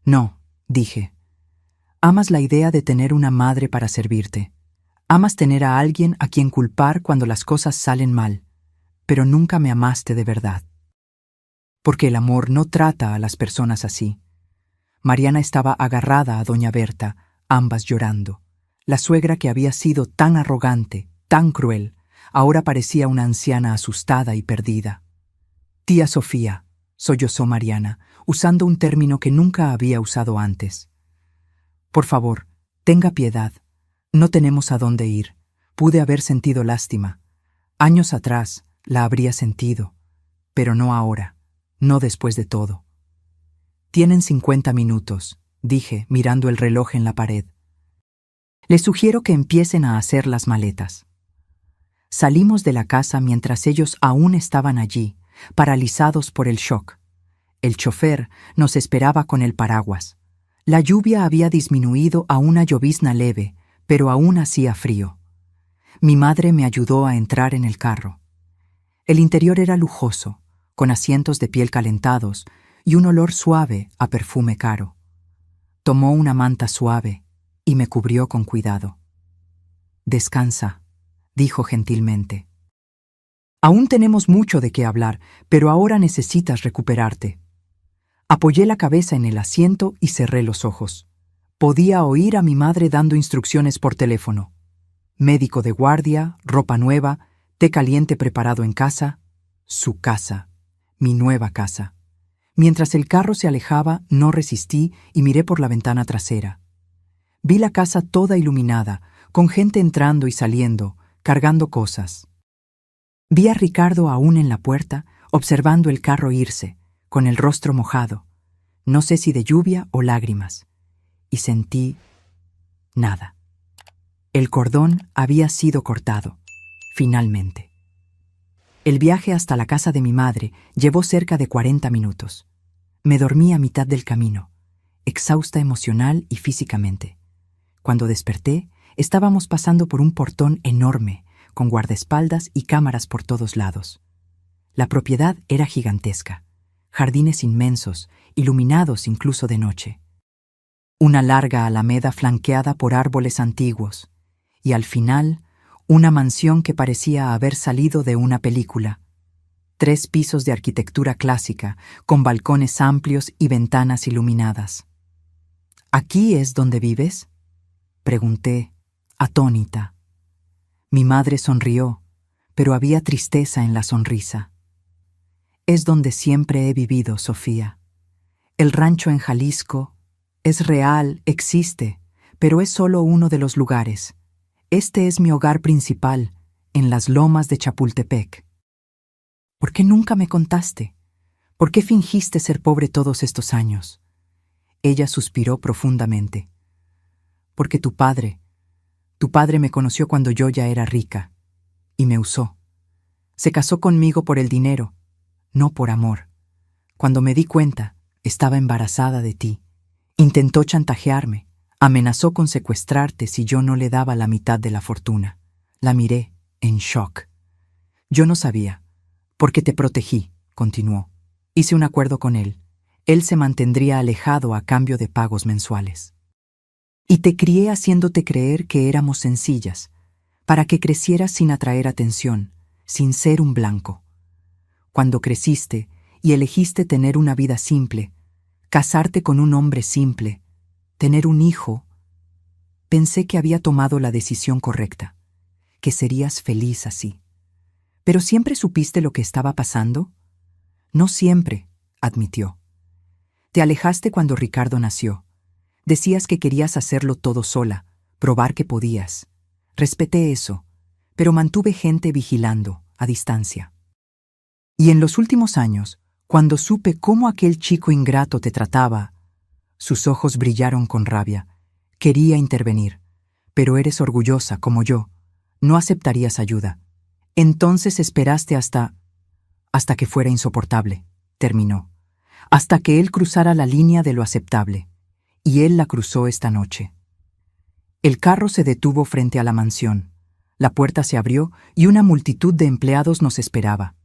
No, dije. Amas la idea de tener una madre para servirte. Amas tener a alguien a quien culpar cuando las cosas salen mal, pero nunca me amaste de verdad. Porque el amor no trata a las personas así. Mariana estaba agarrada a doña Berta, ambas llorando. La suegra que había sido tan arrogante, tan cruel, ahora parecía una anciana asustada y perdida. Tía Sofía, sollozó Mariana, usando un término que nunca había usado antes. Por favor, tenga piedad. No tenemos a dónde ir. Pude haber sentido lástima. Años atrás la habría sentido, pero no ahora, no después de todo. Tienen 50 minutos, dije, mirando el reloj en la pared. Les sugiero que empiecen a hacer las maletas. Salimos de la casa mientras ellos aún estaban allí, paralizados por el shock. El chofer nos esperaba con el paraguas. La lluvia había disminuido a una llovizna leve, pero aún hacía frío. Mi madre me ayudó a entrar en el carro. El interior era lujoso, con asientos de piel calentados y un olor suave a perfume caro. Tomó una manta suave y me cubrió con cuidado. Descansa, dijo gentilmente. Aún tenemos mucho de qué hablar, pero ahora necesitas recuperarte. Apoyé la cabeza en el asiento y cerré los ojos. Podía oír a mi madre dando instrucciones por teléfono. Médico de guardia, ropa nueva, té caliente preparado en casa. Su casa, mi nueva casa. Mientras el carro se alejaba, no resistí y miré por la ventana trasera. Vi la casa toda iluminada, con gente entrando y saliendo, cargando cosas. Vi a Ricardo aún en la puerta, observando el carro irse, con el rostro mojado, no sé si de lluvia o lágrimas, y sentí nada. El cordón había sido cortado, finalmente. El viaje hasta la casa de mi madre llevó cerca de 40 minutos. Me dormí a mitad del camino, exhausta emocional y físicamente. Cuando desperté, estábamos pasando por un portón enorme, con guardaespaldas y cámaras por todos lados. La propiedad era gigantesca, jardines inmensos, iluminados incluso de noche. Una larga alameda flanqueada por árboles antiguos, y al final, una mansión que parecía haber salido de una película. 3 pisos de arquitectura clásica, con balcones amplios y ventanas iluminadas. ¿Aquí es donde vives?, pregunté, atónita. Mi madre sonrió, pero había tristeza en la sonrisa. Es donde siempre he vivido, Sofía. El rancho en Jalisco es real, existe, pero es solo uno de los lugares. Este es mi hogar principal, en las lomas de Chapultepec. ¿Por qué nunca me contaste? ¿Por qué fingiste ser pobre todos estos años? Ella suspiró profundamente. Porque tu padre me conoció cuando yo ya era rica, y me usó. Se casó conmigo por el dinero, no por amor. Cuando me di cuenta, estaba embarazada de ti. Intentó chantajearme, amenazó con secuestrarte si yo no le daba la mitad de la fortuna. La miré, en shock. Yo no sabía. Porque te protegí, continuó. Hice un acuerdo con él. Él se mantendría alejado a cambio de pagos mensuales. Y te crié haciéndote creer que éramos sencillas, para que crecieras sin atraer atención, sin ser un blanco. Cuando creciste y elegiste tener una vida simple, casarte con un hombre simple, tener un hijo, pensé que había tomado la decisión correcta, que serías feliz así. ¿Pero siempre supiste lo que estaba pasando? No siempre, admitió. Te alejaste cuando Ricardo nació. Decías que querías hacerlo todo sola, probar que podías. Respeté eso, pero mantuve gente vigilando, a distancia. Y en los últimos años, cuando supe cómo aquel chico ingrato te trataba, sus ojos brillaron con rabia. Quería intervenir, pero eres orgullosa como yo. No aceptarías ayuda. Entonces esperaste hasta que fuera insoportable, terminó. Hasta que él cruzara la línea de lo aceptable. y él la cruzó esta noche. El carro se detuvo frente a la mansión. La puerta se abrió y una multitud de empleados nos esperaba.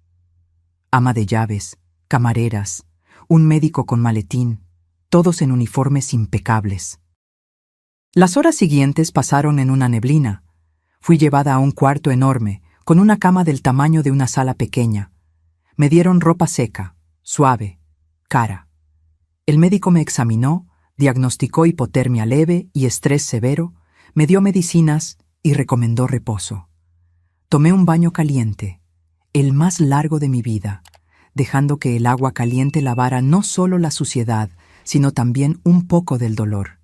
Ama de llaves, camareras, un médico con maletín, todos en uniformes impecables. Las horas siguientes pasaron en una neblina. Fui llevada a un cuarto enorme, con una cama del tamaño de una sala pequeña. Me dieron ropa seca, suave, cara. El médico me examinó, diagnosticó hipotermia leve y estrés severo, me dio medicinas y recomendó reposo. Tomé un baño caliente, el más largo de mi vida, dejando que el agua caliente lavara no solo la suciedad, sino también un poco del dolor.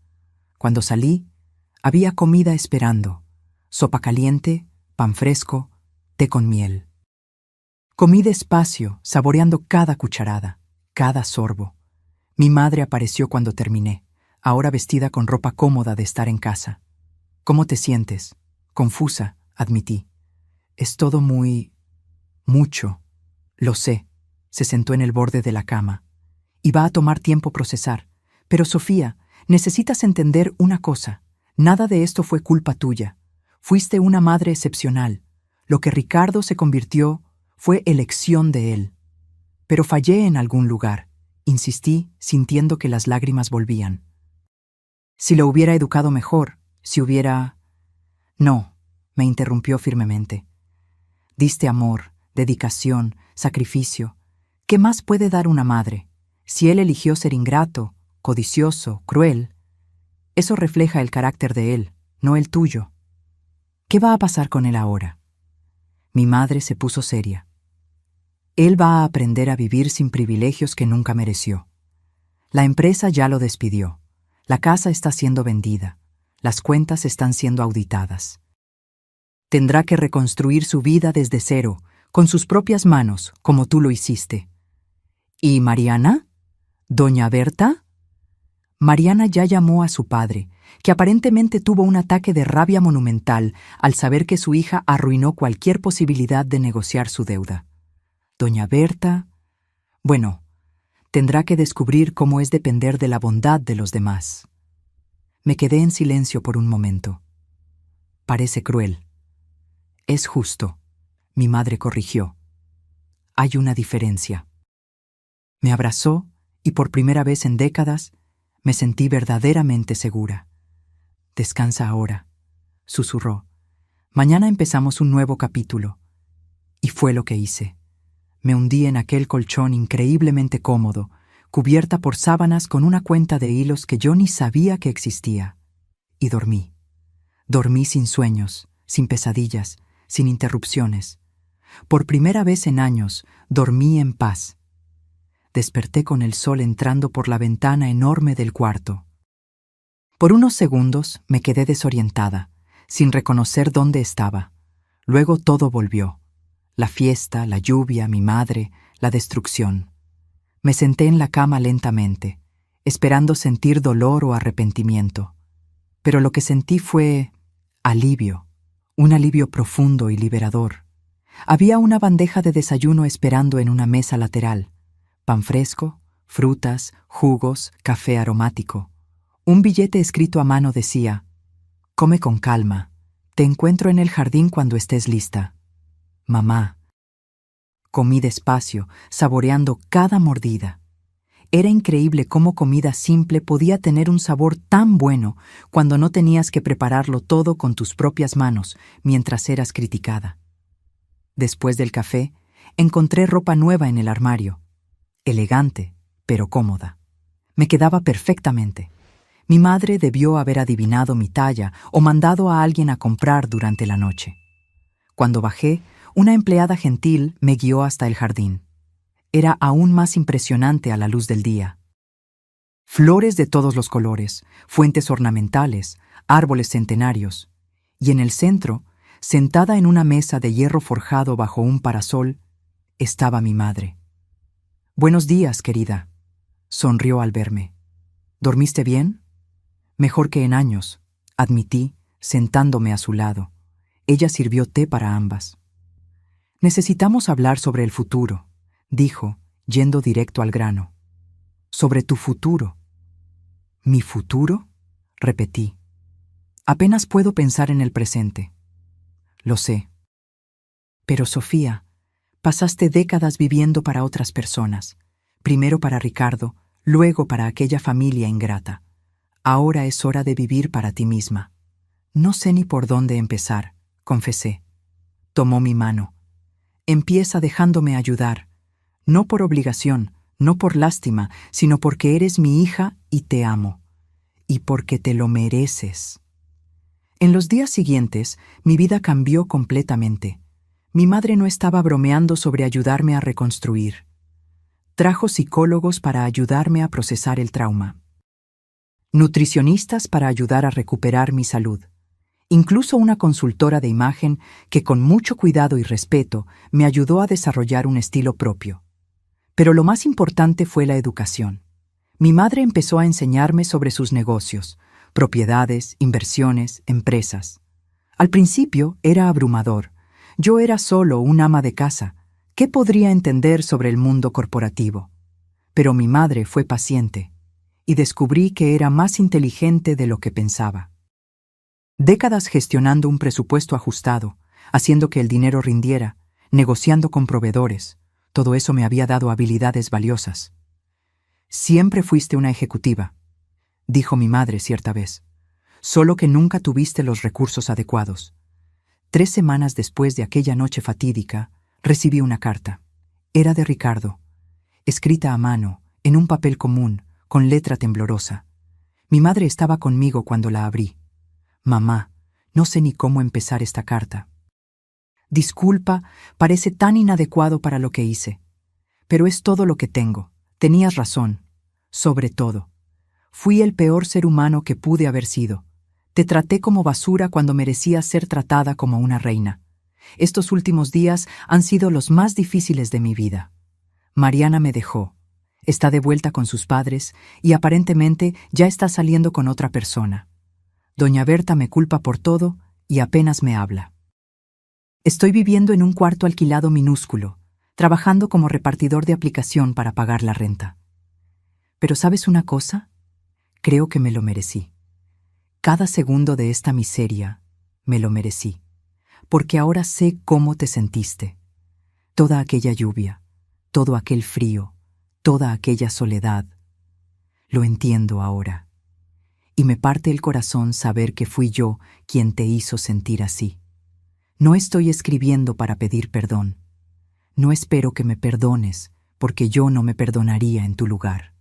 Cuando salí, había comida esperando, sopa caliente, pan fresco, té con miel. Comí despacio, saboreando cada cucharada, cada sorbo. Mi madre apareció cuando terminé, ahora vestida con ropa cómoda de estar en casa. «¿Cómo te sientes?» «Confusa», admití. «Es todo mucho». «Lo sé», se sentó en el borde de la cama. «Y va a tomar tiempo procesar. Pero, Sofía, necesitas entender una cosa. Nada de esto fue culpa tuya. Fuiste una madre excepcional. Lo que Ricardo se convirtió fue elección de él. Pero fallé en algún lugar», insistí, sintiendo que las lágrimas volvían. «Si lo hubiera educado mejor, si hubiera...» «No», me interrumpió firmemente. «Diste amor, dedicación, sacrificio. ¿Qué más puede dar una madre? Si él eligió ser ingrato, codicioso, cruel, eso refleja el carácter de él, no el tuyo. ¿Qué va a pasar con él ahora?» Mi madre se puso seria. «Él va a aprender a vivir sin privilegios que nunca mereció. La empresa ya lo despidió. La casa está siendo vendida. Las cuentas están siendo auditadas. Tendrá que reconstruir su vida desde cero, con sus propias manos, como tú lo hiciste». «¿Y Mariana? ¿Doña Berta?» Mariana ya llamó a su padre, que aparentemente tuvo un ataque de rabia monumental al saber que su hija arruinó cualquier posibilidad de negociar su deuda. Doña Berta... Bueno, tendrá que descubrir cómo es depender de la bondad de los demás. Me quedé en silencio por un momento. «Parece cruel». «Es justo», mi madre corrigió. «Hay una diferencia». Me abrazó y por primera vez en décadas me sentí verdaderamente segura. «Descansa ahora», susurró. «Mañana empezamos un nuevo capítulo». Y fue lo que hice. Me hundí en aquel colchón increíblemente cómodo, cubierta por sábanas con una cuenta de hilos que yo ni sabía que existía. Y dormí. Dormí sin sueños, sin pesadillas, sin interrupciones. Por primera vez en años, dormí en paz. Desperté con el sol entrando por la ventana enorme del cuarto. Por unos segundos me quedé desorientada, sin reconocer dónde estaba. Luego todo volvió. La fiesta, la lluvia, mi madre, la destrucción. Me senté en la cama lentamente, esperando sentir dolor o arrepentimiento. Pero lo que sentí fue alivio, un alivio profundo y liberador. Había una bandeja de desayuno esperando en una mesa lateral. Pan fresco, frutas, jugos, café aromático. Un billete escrito a mano decía: «Come con calma. Te encuentro en el jardín cuando estés lista. Mamá». Comí despacio, saboreando cada mordida. Era increíble cómo comida simple podía tener un sabor tan bueno cuando no tenías que prepararlo todo con tus propias manos mientras eras criticada. Después del café, encontré ropa nueva en el armario. Elegante, pero cómoda. Me quedaba perfectamente. Mi madre debió haber adivinado mi talla o mandado a alguien a comprar durante la noche. Cuando bajé, una empleada gentil me guió hasta el jardín. Era aún más impresionante a la luz del día. Flores de todos los colores, fuentes ornamentales, árboles centenarios. Y en el centro, sentada en una mesa de hierro forjado bajo un parasol, estaba mi madre. «Buenos días, querida», sonrió al verme. «¿Dormiste bien?» «Mejor que en años», admití, sentándome a su lado. Ella sirvió té para ambas. «Necesitamos hablar sobre el futuro», dijo, yendo directo al grano. «Sobre tu futuro». ¿Mi futuro? Repetí. Apenas puedo pensar en el presente. Lo sé. Pero Sofía, pasaste décadas viviendo para otras personas. Primero para Ricardo, luego para aquella familia ingrata. Ahora es hora de vivir para ti misma. No sé ni por dónde empezar, confesé. Tomó mi mano. Empieza dejándome ayudar. No por obligación, no por lástima, sino porque eres mi hija y te amo. Y porque te lo mereces. En los días siguientes, mi vida cambió completamente. Mi madre no estaba bromeando sobre ayudarme a reconstruir. Trajo psicólogos para ayudarme a procesar el trauma. Nutricionistas para ayudar a recuperar mi salud. Incluso una consultora de imagen que con mucho cuidado y respeto me ayudó a desarrollar un estilo propio. Pero lo más importante fue la educación. Mi madre empezó a enseñarme sobre sus negocios, propiedades, inversiones, empresas. Al principio era abrumador. Yo era solo un ama de casa. ¿Qué podría entender sobre el mundo corporativo? Pero mi madre fue paciente, y descubrí que era más inteligente de lo que pensaba. Décadas gestionando un presupuesto ajustado, haciendo que el dinero rindiera, negociando con proveedores, todo eso me había dado habilidades valiosas. Siempre fuiste una ejecutiva, dijo mi madre cierta vez, solo que nunca tuviste los recursos adecuados. 3 semanas después de aquella noche fatídica, recibí una carta. Era de Ricardo, escrita a mano, en un papel común, con letra temblorosa. Mi madre estaba conmigo cuando la abrí. Mamá, no sé ni cómo empezar esta carta. Disculpa, parece tan inadecuado para lo que hice. Pero es todo lo que tengo. Tenías razón. Sobre todo. Fui el peor ser humano que pude haber sido. Te traté como basura cuando merecías ser tratada como una reina. Estos últimos días han sido los más difíciles de mi vida. Mariana me dejó. Está de vuelta con sus padres y aparentemente ya está saliendo con otra persona. Doña Berta me culpa por todo y apenas me habla. Estoy viviendo en un cuarto alquilado minúsculo, trabajando como repartidor de aplicación para pagar la renta. Pero ¿sabes una cosa? Creo que me lo merecí. Cada segundo de esta miseria me lo merecí, porque ahora sé cómo te sentiste. Toda aquella lluvia, todo aquel frío, toda aquella soledad. Lo entiendo ahora. Y me parte el corazón saber que fui yo quien te hizo sentir así. No estoy escribiendo para pedir perdón. No espero que me perdones, porque yo no me perdonaría en tu lugar.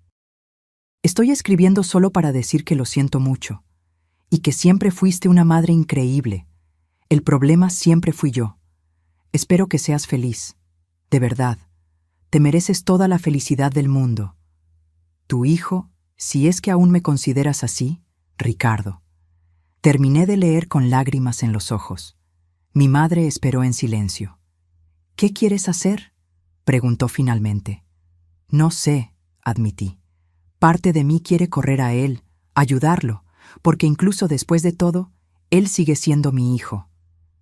Estoy escribiendo solo para decir que lo siento mucho, y que siempre fuiste una madre increíble. El problema siempre fui yo. Espero que seas feliz. De verdad, te mereces toda la felicidad del mundo. Tu hijo, si es que aún me consideras así, Ricardo. Terminé de leer con lágrimas en los ojos. Mi madre esperó en silencio. ¿Qué quieres hacer?, preguntó finalmente. No sé, admití. Parte de mí quiere correr a él, ayudarlo, porque incluso después de todo, él sigue siendo mi hijo.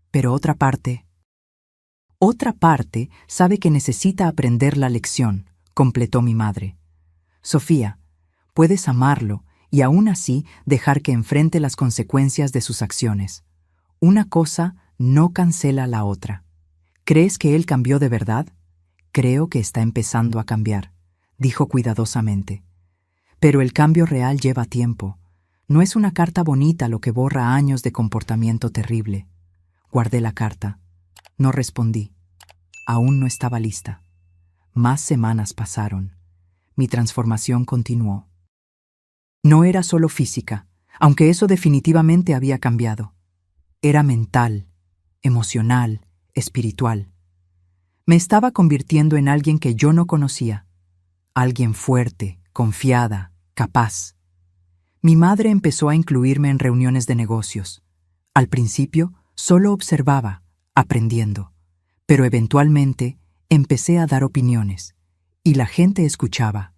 Pero otra parte sabe que necesita aprender la lección, completó mi madre. Sofía, puedes amarlo y aún así dejar que enfrente las consecuencias de sus acciones. Una cosa no cancela la otra. ¿Crees que él cambió de verdad? Creo que está empezando a cambiar, dijo cuidadosamente. Pero el cambio real lleva tiempo. No es una carta bonita lo que borra años de comportamiento terrible. Guardé la carta. No respondí. Aún no estaba lista. Más semanas pasaron. Mi transformación continuó. No era solo física, aunque eso definitivamente había cambiado. Era mental, emocional, espiritual. Me estaba convirtiendo en alguien que yo no conocía. Alguien fuerte, confiada, capaz. Mi madre empezó a incluirme en reuniones de negocios. Al principio, solo observaba, aprendiendo. Pero eventualmente, empecé a dar opiniones. Y la gente escuchaba.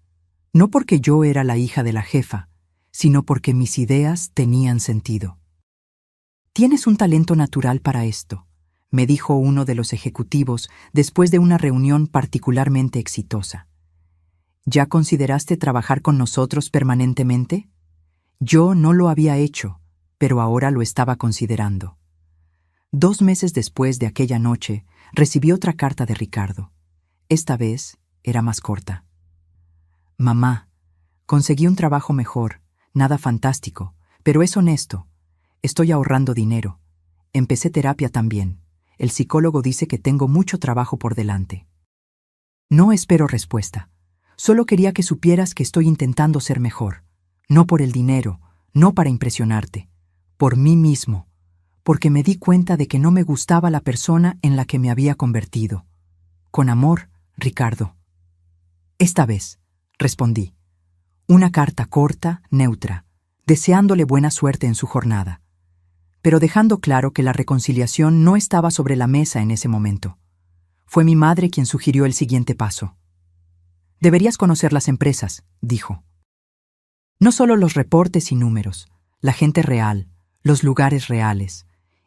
No porque yo era la hija de la jefa, sino porque mis ideas tenían sentido. Tienes un talento natural para esto, me dijo uno de los ejecutivos después de una reunión particularmente exitosa. ¿Ya consideraste trabajar con nosotros permanentemente? Yo no lo había hecho, pero ahora lo estaba considerando. 2 meses después de aquella noche, recibí otra carta de Ricardo. Esta vez era más corta. Mamá, conseguí un trabajo mejor, nada fantástico, pero es honesto. Estoy ahorrando dinero. Empecé terapia también. El psicólogo dice que tengo mucho trabajo por delante. No espero respuesta. Solo quería que supieras que estoy intentando ser mejor. No por el dinero, no para impresionarte. Por mí mismo. Porque me di cuenta de que no me gustaba la persona en la que me había convertido. Con amor, Ricardo. Esta vez, respondí. Una carta corta, neutra, deseándole buena suerte en su jornada, pero dejando claro que la reconciliación no estaba sobre la mesa en ese momento. Fue mi madre quien sugirió el siguiente paso. Deberías conocer las empresas, dijo. No solo los reportes y números, la gente real, los lugares reales.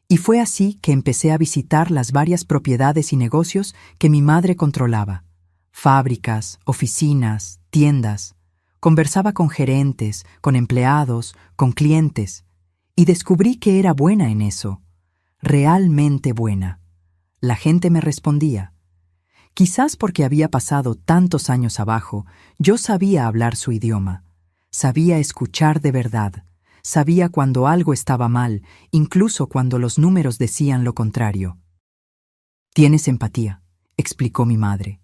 Y fue así que empecé a visitar las varias propiedades y negocios que mi madre controlaba. Fábricas, oficinas, tiendas. Conversaba con gerentes, con empleados, con clientes. Y descubrí que era buena en eso. Realmente buena. La gente me respondía. Quizás porque había pasado tantos años abajo, yo sabía hablar su idioma. Sabía escuchar de verdad. Sabía cuando algo estaba mal, incluso cuando los números decían lo contrario. Tienes empatía, explicó mi madre.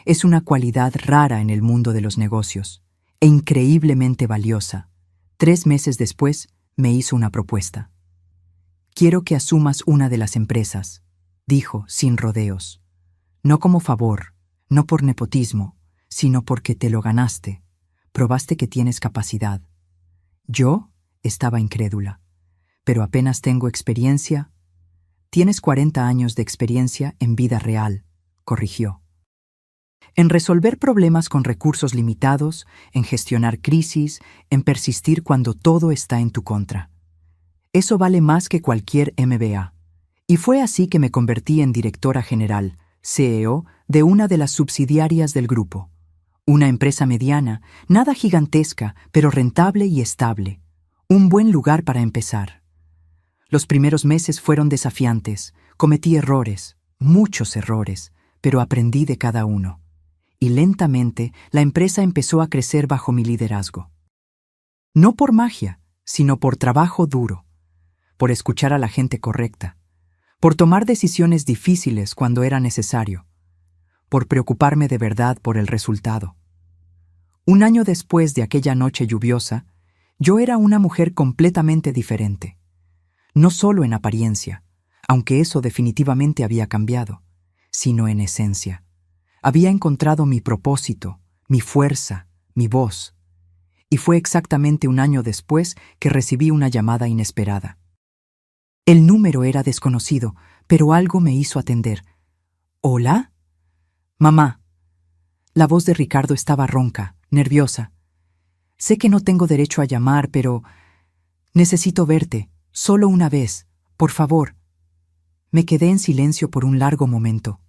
Es una cualidad rara en el mundo de los negocios, e increíblemente valiosa. 3 meses después, me hizo una propuesta. Quiero que asumas una de las empresas, dijo, sin rodeos. No como favor, no por nepotismo, sino porque te lo ganaste. Probaste que tienes capacidad. Yo estaba incrédula. Pero apenas tengo experiencia. Tienes 40 años de experiencia en vida real, corrigió. En resolver problemas con recursos limitados, en gestionar crisis, en persistir cuando todo está en tu contra. Eso vale más que cualquier MBA. Y fue así que me convertí en directora general, CEO, de una de las subsidiarias del grupo. Una empresa mediana, nada gigantesca, pero rentable y estable. Un buen lugar para empezar. Los primeros meses fueron desafiantes. Cometí errores, muchos errores, pero aprendí de cada uno. Y lentamente la empresa empezó a crecer bajo mi liderazgo. No por magia, sino por trabajo duro, por escuchar a la gente correcta, por tomar decisiones difíciles cuando era necesario, por preocuparme de verdad por el resultado. 1 año después de aquella noche lluviosa, yo era una mujer completamente diferente. No solo en apariencia, aunque eso definitivamente había cambiado, sino en esencia. Había encontrado mi propósito, mi fuerza, mi voz. Y fue exactamente 1 año después que recibí una llamada inesperada. El número era desconocido, pero algo me hizo atender. ¿Hola? Mamá. La voz de Ricardo estaba ronca, nerviosa. Sé que no tengo derecho a llamar, pero necesito verte, solo una vez, por favor. Me quedé en silencio por un largo momento.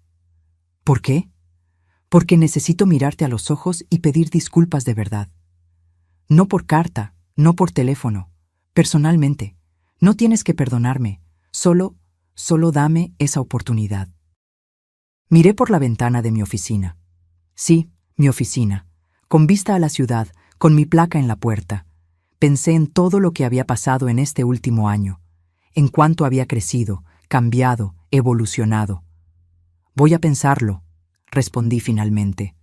¿Por qué? Porque necesito mirarte a los ojos y pedir disculpas de verdad. No por carta, no por teléfono, personalmente. No tienes que perdonarme, solo dame esa oportunidad. Miré por la ventana de mi oficina. Sí, mi oficina, con vista a la ciudad, con mi placa en la puerta. Pensé en todo lo que había pasado en este último año, en cuánto había crecido, cambiado, evolucionado. Voy a pensarlo, respondí finalmente.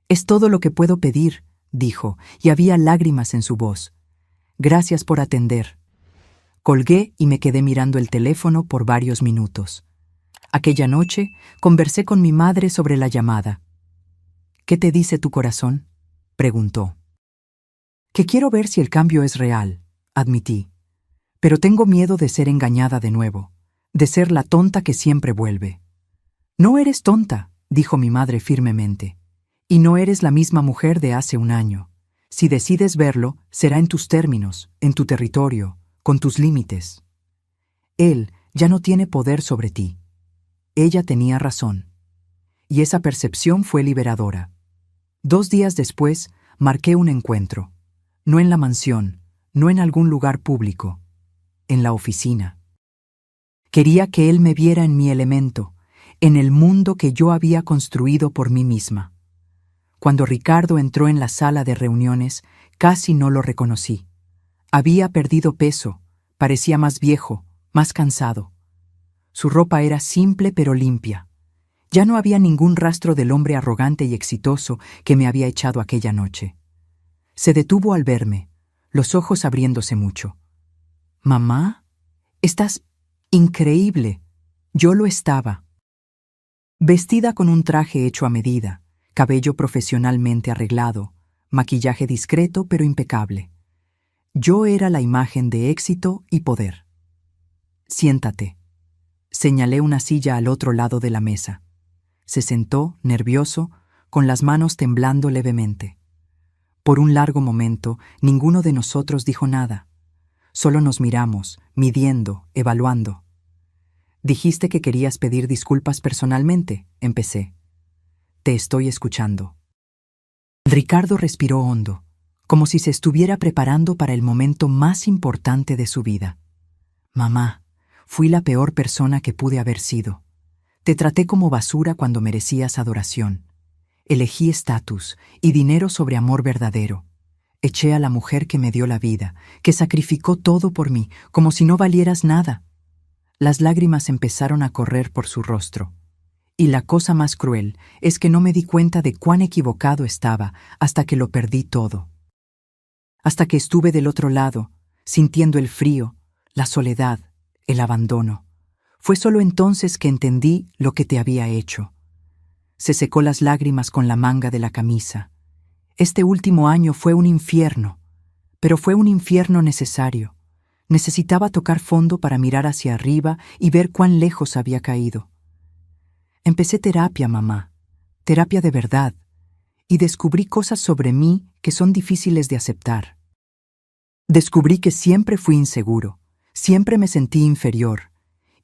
Es todo lo que puedo pedir, dijo, y había lágrimas en su voz. Gracias por atender. Colgué y me quedé mirando el teléfono por varios minutos. Aquella noche conversé con mi madre sobre la llamada. ¿Qué te dice tu corazón?, preguntó. Que quiero ver si el cambio es real, admití. Pero tengo miedo de ser engañada de nuevo, de ser la tonta que siempre vuelve. No eres tonta, dijo mi madre firmemente. Y no eres la misma mujer de hace 1 año. Si decides verlo, será en tus términos, en tu territorio, con tus límites. Él ya no tiene poder sobre ti. Ella tenía razón. Y esa percepción fue liberadora. 2 días después, marqué un encuentro. No en la mansión, no en algún lugar público, en la oficina. Quería que él me viera en mi elemento, en el mundo que yo había construido por mí misma. Cuando Ricardo entró en la sala de reuniones, casi no lo reconocí. Había perdido peso, parecía más viejo, más cansado. Su ropa era simple pero limpia. Ya no había ningún rastro del hombre arrogante y exitoso que me había echado aquella noche. Se detuvo al verme, los ojos abriéndose mucho. «Mamá, estás increíble». Yo lo estaba. Vestida con un traje hecho a medida, cabello profesionalmente arreglado, maquillaje discreto pero impecable. Yo era la imagen de éxito y poder. «Siéntate». Señalé una silla al otro lado de la mesa. Se sentó, nervioso, con las manos temblando levemente. Por un largo momento, ninguno de nosotros dijo nada. Solo nos miramos, midiendo, evaluando. «Dijiste que querías pedir disculpas personalmente», empecé. «Te estoy escuchando». Ricardo respiró hondo, como si se estuviera preparando para el momento más importante de su vida. «Mamá, fui la peor persona que pude haber sido. Te traté como basura cuando merecías adoración. Elegí estatus y dinero sobre amor verdadero. Eché a la mujer que me dio la vida, que sacrificó todo por mí, como si no valieras nada». Las lágrimas empezaron a correr por su rostro. Y la cosa más cruel es que no me di cuenta de cuán equivocado estaba hasta que lo perdí todo. Hasta que estuve del otro lado, sintiendo el frío, la soledad, el abandono. Fue solo entonces que entendí lo que te había hecho. Se secó las lágrimas con la manga de la camisa. Este último año fue un infierno, pero fue un infierno necesario. Necesitaba tocar fondo para mirar hacia arriba y ver cuán lejos había caído. Empecé terapia, mamá, terapia de verdad, y descubrí cosas sobre mí que son difíciles de aceptar. Descubrí que siempre fui inseguro, siempre me sentí inferior,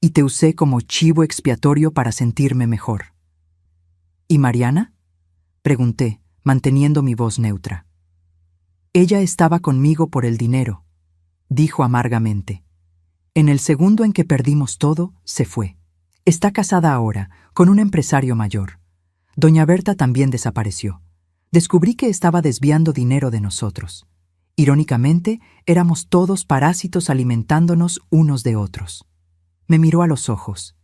y te usé como chivo expiatorio para sentirme mejor. ¿Y Mariana?, pregunté, manteniendo mi voz neutra. Ella estaba conmigo por el dinero, dijo amargamente. En el segundo en que perdimos todo, se fue. Está casada ahora, con un empresario mayor. Doña Berta también desapareció. Descubrí que estaba desviando dinero de nosotros. Irónicamente, éramos todos parásitos alimentándonos unos de otros. Me miró a los ojos.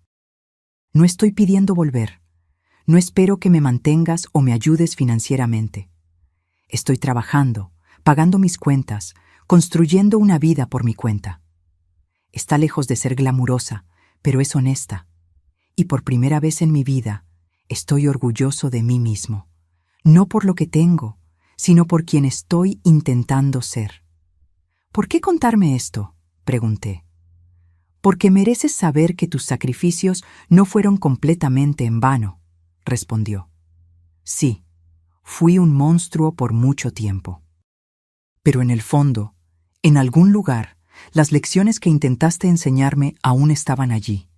No estoy pidiendo volver. No espero que me mantengas o me ayudes financieramente. Estoy trabajando, pagando mis cuentas, construyendo una vida por mi cuenta. Está lejos de ser glamurosa, pero es honesta. Y por primera vez en mi vida, estoy orgulloso de mí mismo. No por lo que tengo, sino por quien estoy intentando ser. ¿Por qué contarme esto?, pregunté. Porque mereces saber que tus sacrificios no fueron completamente en vano, respondió. Sí, fui un monstruo por mucho tiempo. Pero en el fondo, en algún lugar, las lecciones que intentaste enseñarme aún estaban allí,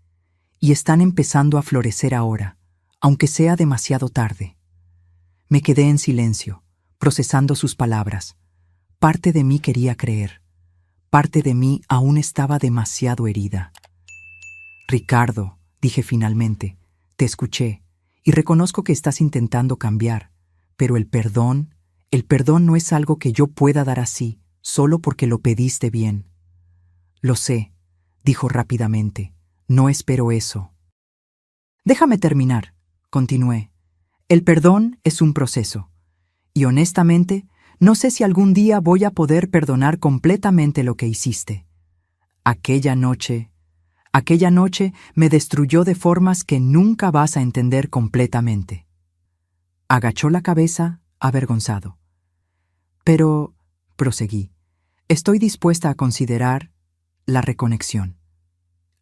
y están empezando a florecer ahora, aunque sea demasiado tarde. Me quedé en silencio, procesando sus palabras. Parte de mí quería creer. Parte de mí aún estaba demasiado herida. Ricardo, dije finalmente, te escuché, y reconozco que estás intentando cambiar, pero el perdón no es algo que yo pueda dar así, solo porque lo pediste bien. Lo sé, dijo rápidamente, no espero eso. Déjame terminar, continué. El perdón es un proceso, y honestamente, no sé si algún día voy a poder perdonar completamente lo que hiciste. Aquella noche me destruyó de formas que nunca vas a entender completamente. Agachó la cabeza, avergonzado. Pero, proseguí, estoy dispuesta a considerar la reconexión.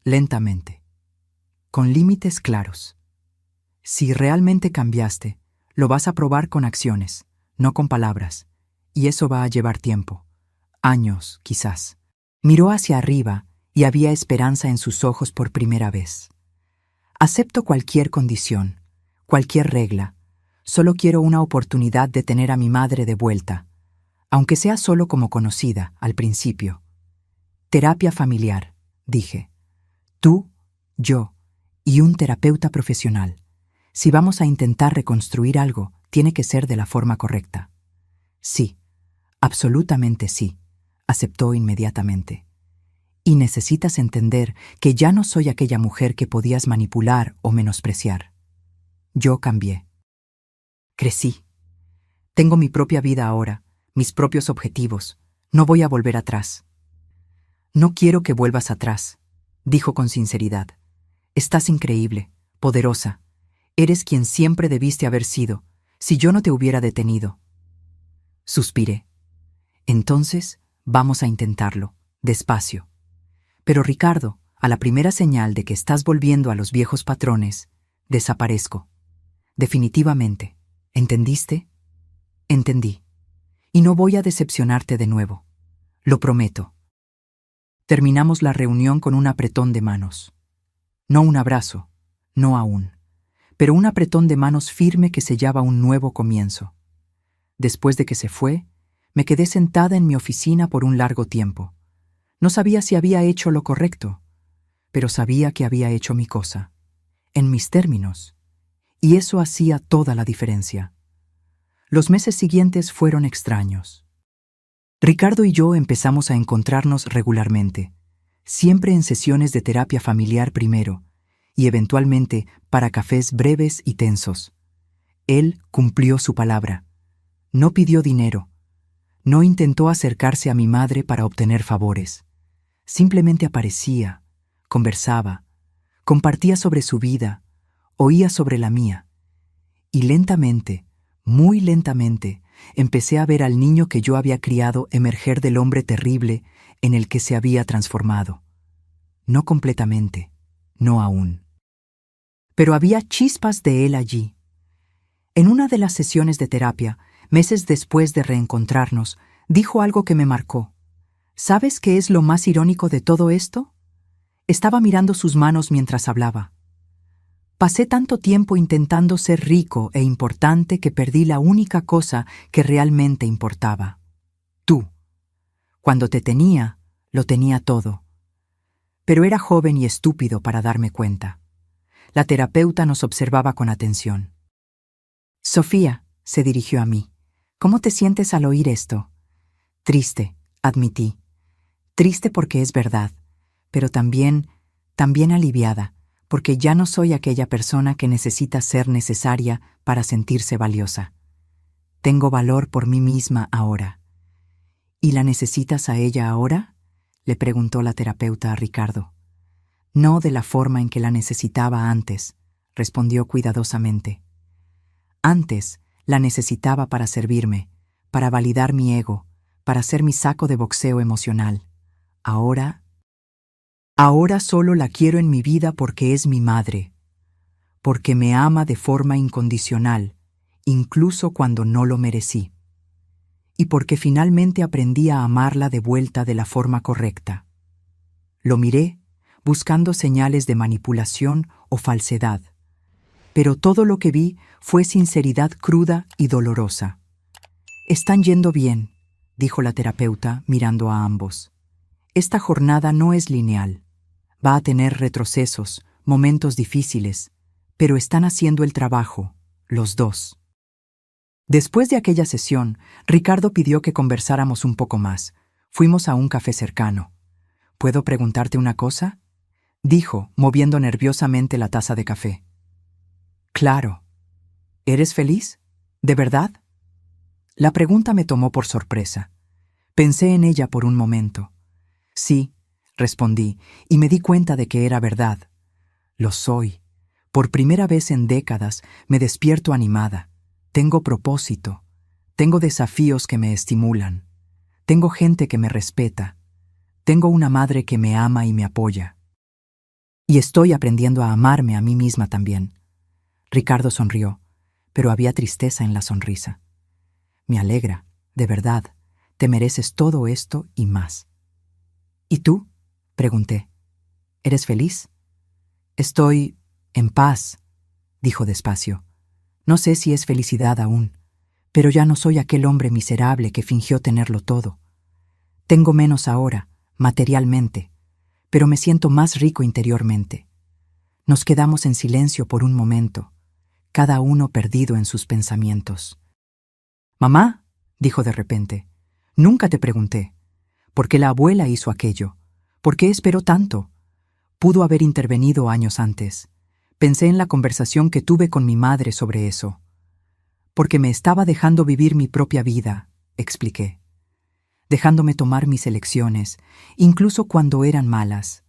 Lentamente. Con límites claros. Si realmente cambiaste, lo vas a probar con acciones, no con palabras, y eso va a llevar tiempo. Años, quizás. Miró hacia arriba y había esperanza en sus ojos por primera vez. Acepto cualquier condición, cualquier regla. Solo quiero una oportunidad de tener a mi madre de vuelta. aunque sea solo como conocida al principio. Terapia familiar, dije. Tú, yo y un terapeuta profesional. Si vamos a intentar reconstruir algo, tiene que ser de la forma correcta. Sí, absolutamente sí, aceptó inmediatamente. Y necesitas entender que ya no soy aquella mujer que podías manipular o menospreciar. Yo cambié. Crecí. Tengo mi propia vida ahora, mis propios objetivos. No voy a volver atrás. No quiero que vuelvas atrás, dijo con sinceridad. Estás increíble, poderosa. Eres quien siempre debiste haber sido, si yo no te hubiera detenido. Suspiré. Entonces, vamos a intentarlo, despacio. Pero Ricardo, a la primera señal de que estás volviendo a los viejos patrones, desaparezco. Definitivamente. ¿Entendiste? Entendí. Y no voy a decepcionarte de nuevo. Lo prometo. Terminamos la reunión con un apretón de manos. No un abrazo, no aún, pero un apretón de manos firme que sellaba un nuevo comienzo. Después de que se fue, me quedé sentada en mi oficina por un largo tiempo. No sabía si había hecho lo correcto, pero sabía que había hecho mi cosa, en mis términos, y eso hacía toda la diferencia. Los meses siguientes fueron extraños. Ricardo y yo empezamos a encontrarnos regularmente, siempre en sesiones de terapia familiar primero, y eventualmente para cafés breves y tensos. Él cumplió su palabra. No pidió dinero. No intentó acercarse a mi madre para obtener favores. Simplemente aparecía, conversaba, compartía sobre su vida, oía sobre la mía. Y lentamente, muy lentamente, empecé a ver al niño que yo había criado emerger del hombre terrible en el que se había transformado. No completamente, no aún. Pero había chispas de él allí. En una de las sesiones de terapia, meses después de reencontrarnos, dijo algo que me marcó. ¿Sabes qué es lo más irónico de todo esto? Estaba mirando sus manos mientras hablaba. Pasé tanto tiempo intentando ser rico e importante que perdí la única cosa que realmente importaba. Tú. Cuando te tenía, lo tenía todo. Pero era joven y estúpido para darme cuenta. La terapeuta nos observaba con atención. Sofía, se dirigió a mí. ¿Cómo te sientes al oír esto? Triste, admití. Triste porque es verdad, pero también aliviada, porque ya no soy aquella persona que necesita ser necesaria para sentirse valiosa. Tengo valor por mí misma ahora. ¿Y la necesitas a ella ahora?, le preguntó la terapeuta a Ricardo. No de la forma en que la necesitaba antes, respondió cuidadosamente. Antes la necesitaba para servirme, para validar mi ego, para ser mi saco de boxeo emocional. Ahora solo la quiero en mi vida porque es mi madre, porque me ama de forma incondicional, incluso cuando no lo merecí, y porque finalmente aprendí a amarla de vuelta de la forma correcta. Lo miré, buscando señales de manipulación o falsedad, pero todo lo que vi fue sinceridad cruda y dolorosa. Están yendo bien, dijo la terapeuta mirando a ambos. Esta jornada no es lineal. Va a tener retrocesos, momentos difíciles, pero están haciendo el trabajo, los dos. Después de aquella sesión, Ricardo pidió que conversáramos un poco más. Fuimos a un café cercano. ¿Puedo preguntarte una cosa?, dijo, moviendo nerviosamente la taza de café. Claro. ¿Eres feliz? ¿De verdad? La pregunta me tomó por sorpresa. Pensé en ella por un momento. Sí, respondí, y me di cuenta de que era verdad. Lo soy. Por primera vez en décadas me despierto animada. Tengo propósito. Tengo desafíos que me estimulan. Tengo gente que me respeta. Tengo una madre que me ama y me apoya. Y estoy aprendiendo a amarme a mí misma también. Ricardo sonrió, pero había tristeza en la sonrisa. Me alegra, de verdad. Te mereces todo esto y más. ¿Y tú?, pregunté. ¿Eres feliz? Estoy en paz, dijo despacio. No sé si es felicidad aún, Pero ya no soy aquel hombre miserable que fingió tenerlo todo. Tengo menos ahora, materialmente, pero me siento más rico interiormente. Nos quedamos en silencio por un momento, cada uno perdido en sus pensamientos. «Mamá», dijo de repente, «nunca te pregunté. ¿Por qué la abuela hizo aquello? ¿Por qué esperó tanto? Pudo haber intervenido años antes. Pensé en la conversación que tuve con mi madre sobre eso. Porque me estaba dejando vivir mi propia vida», expliqué. «Dejándome tomar mis elecciones, incluso cuando eran malas.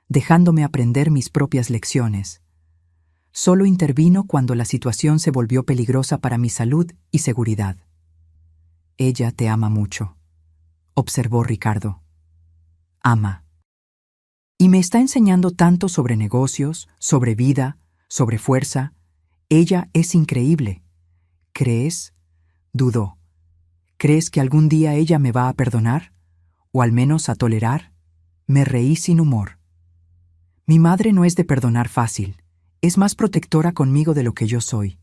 Dejándome aprender mis propias lecciones. Solo intervino cuando la situación se volvió peligrosa para mi salud y seguridad». «Ella te ama mucho», observó Ricardo. «Ama. Y me está enseñando tanto sobre negocios, sobre vida, sobre fuerza. Ella es increíble. ¿Crees?», dudó. «¿Crees que algún día ella me va a perdonar? ¿O al menos a tolerar?». Me reí sin humor. «Mi madre no es de perdonar fácil. Es más protectora conmigo de lo que yo soy.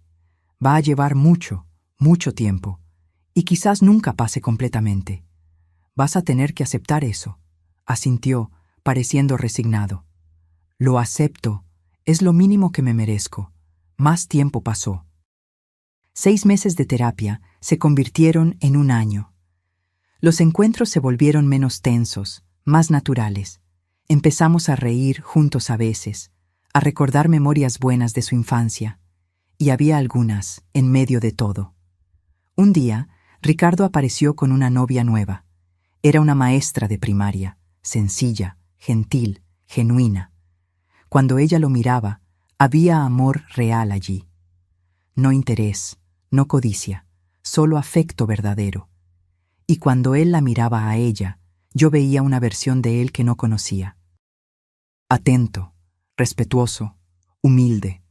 Va a llevar mucho, mucho tiempo. Y quizás nunca pase completamente. Vas a tener que aceptar eso», asintió, pareciendo resignado. «Lo acepto. Es lo mínimo que me merezco». Más tiempo pasó. 6 meses de terapia se convirtieron en 1 año. Los encuentros se volvieron menos tensos, más naturales. Empezamos a reír juntos a veces, a recordar memorias buenas de su infancia. Y había algunas, en medio de todo. Un día, Ricardo apareció con una novia nueva. Era una maestra de primaria, sencilla, gentil, genuina. Cuando ella lo miraba, había amor real allí. No interés, no codicia, solo afecto verdadero. Y cuando él la miraba a ella, yo veía una versión de él que no conocía. Atento, respetuoso, humilde.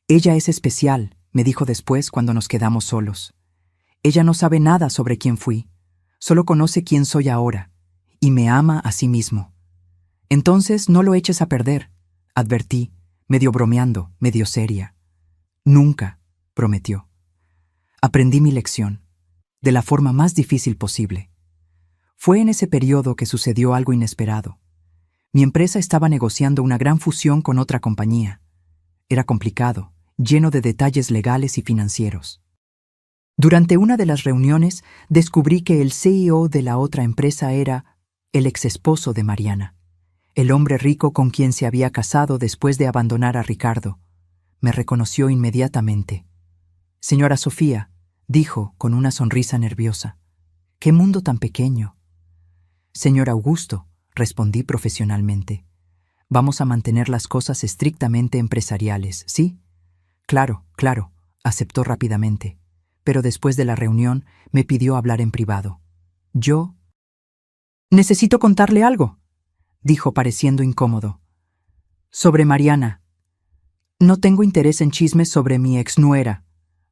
«Ella es especial», me dijo después cuando nos quedamos solos. «Ella no sabe nada sobre quién fui, solo conoce quién soy ahora, y me ama a sí mismo. Entonces no lo eches a perder», advertí, medio bromeando, medio seria. «Nunca», prometió. Aprendí mi lección, de la forma más difícil posible. Fue en ese periodo que sucedió algo inesperado. Mi empresa estaba negociando una gran fusión con otra compañía. Era complicado, lleno de detalles legales y financieros. Durante una de las reuniones, descubrí que el CEO de la otra empresa era el exesposo de Mariana, el hombre rico con quien se había casado después de abandonar a Ricardo. Me reconoció inmediatamente. «Señora Sofía», dijo con una sonrisa nerviosa. «¡Qué mundo tan pequeño!». «Señor Augusto», respondí profesionalmente. «Vamos a mantener las cosas estrictamente empresariales, ¿sí?». «Claro, claro», aceptó rápidamente. Pero después de la reunión me pidió hablar en privado. Yo... «Necesito contarle algo», dijo pareciendo incómodo. «Sobre Mariana». «No tengo interés en chismes sobre mi exnuera»,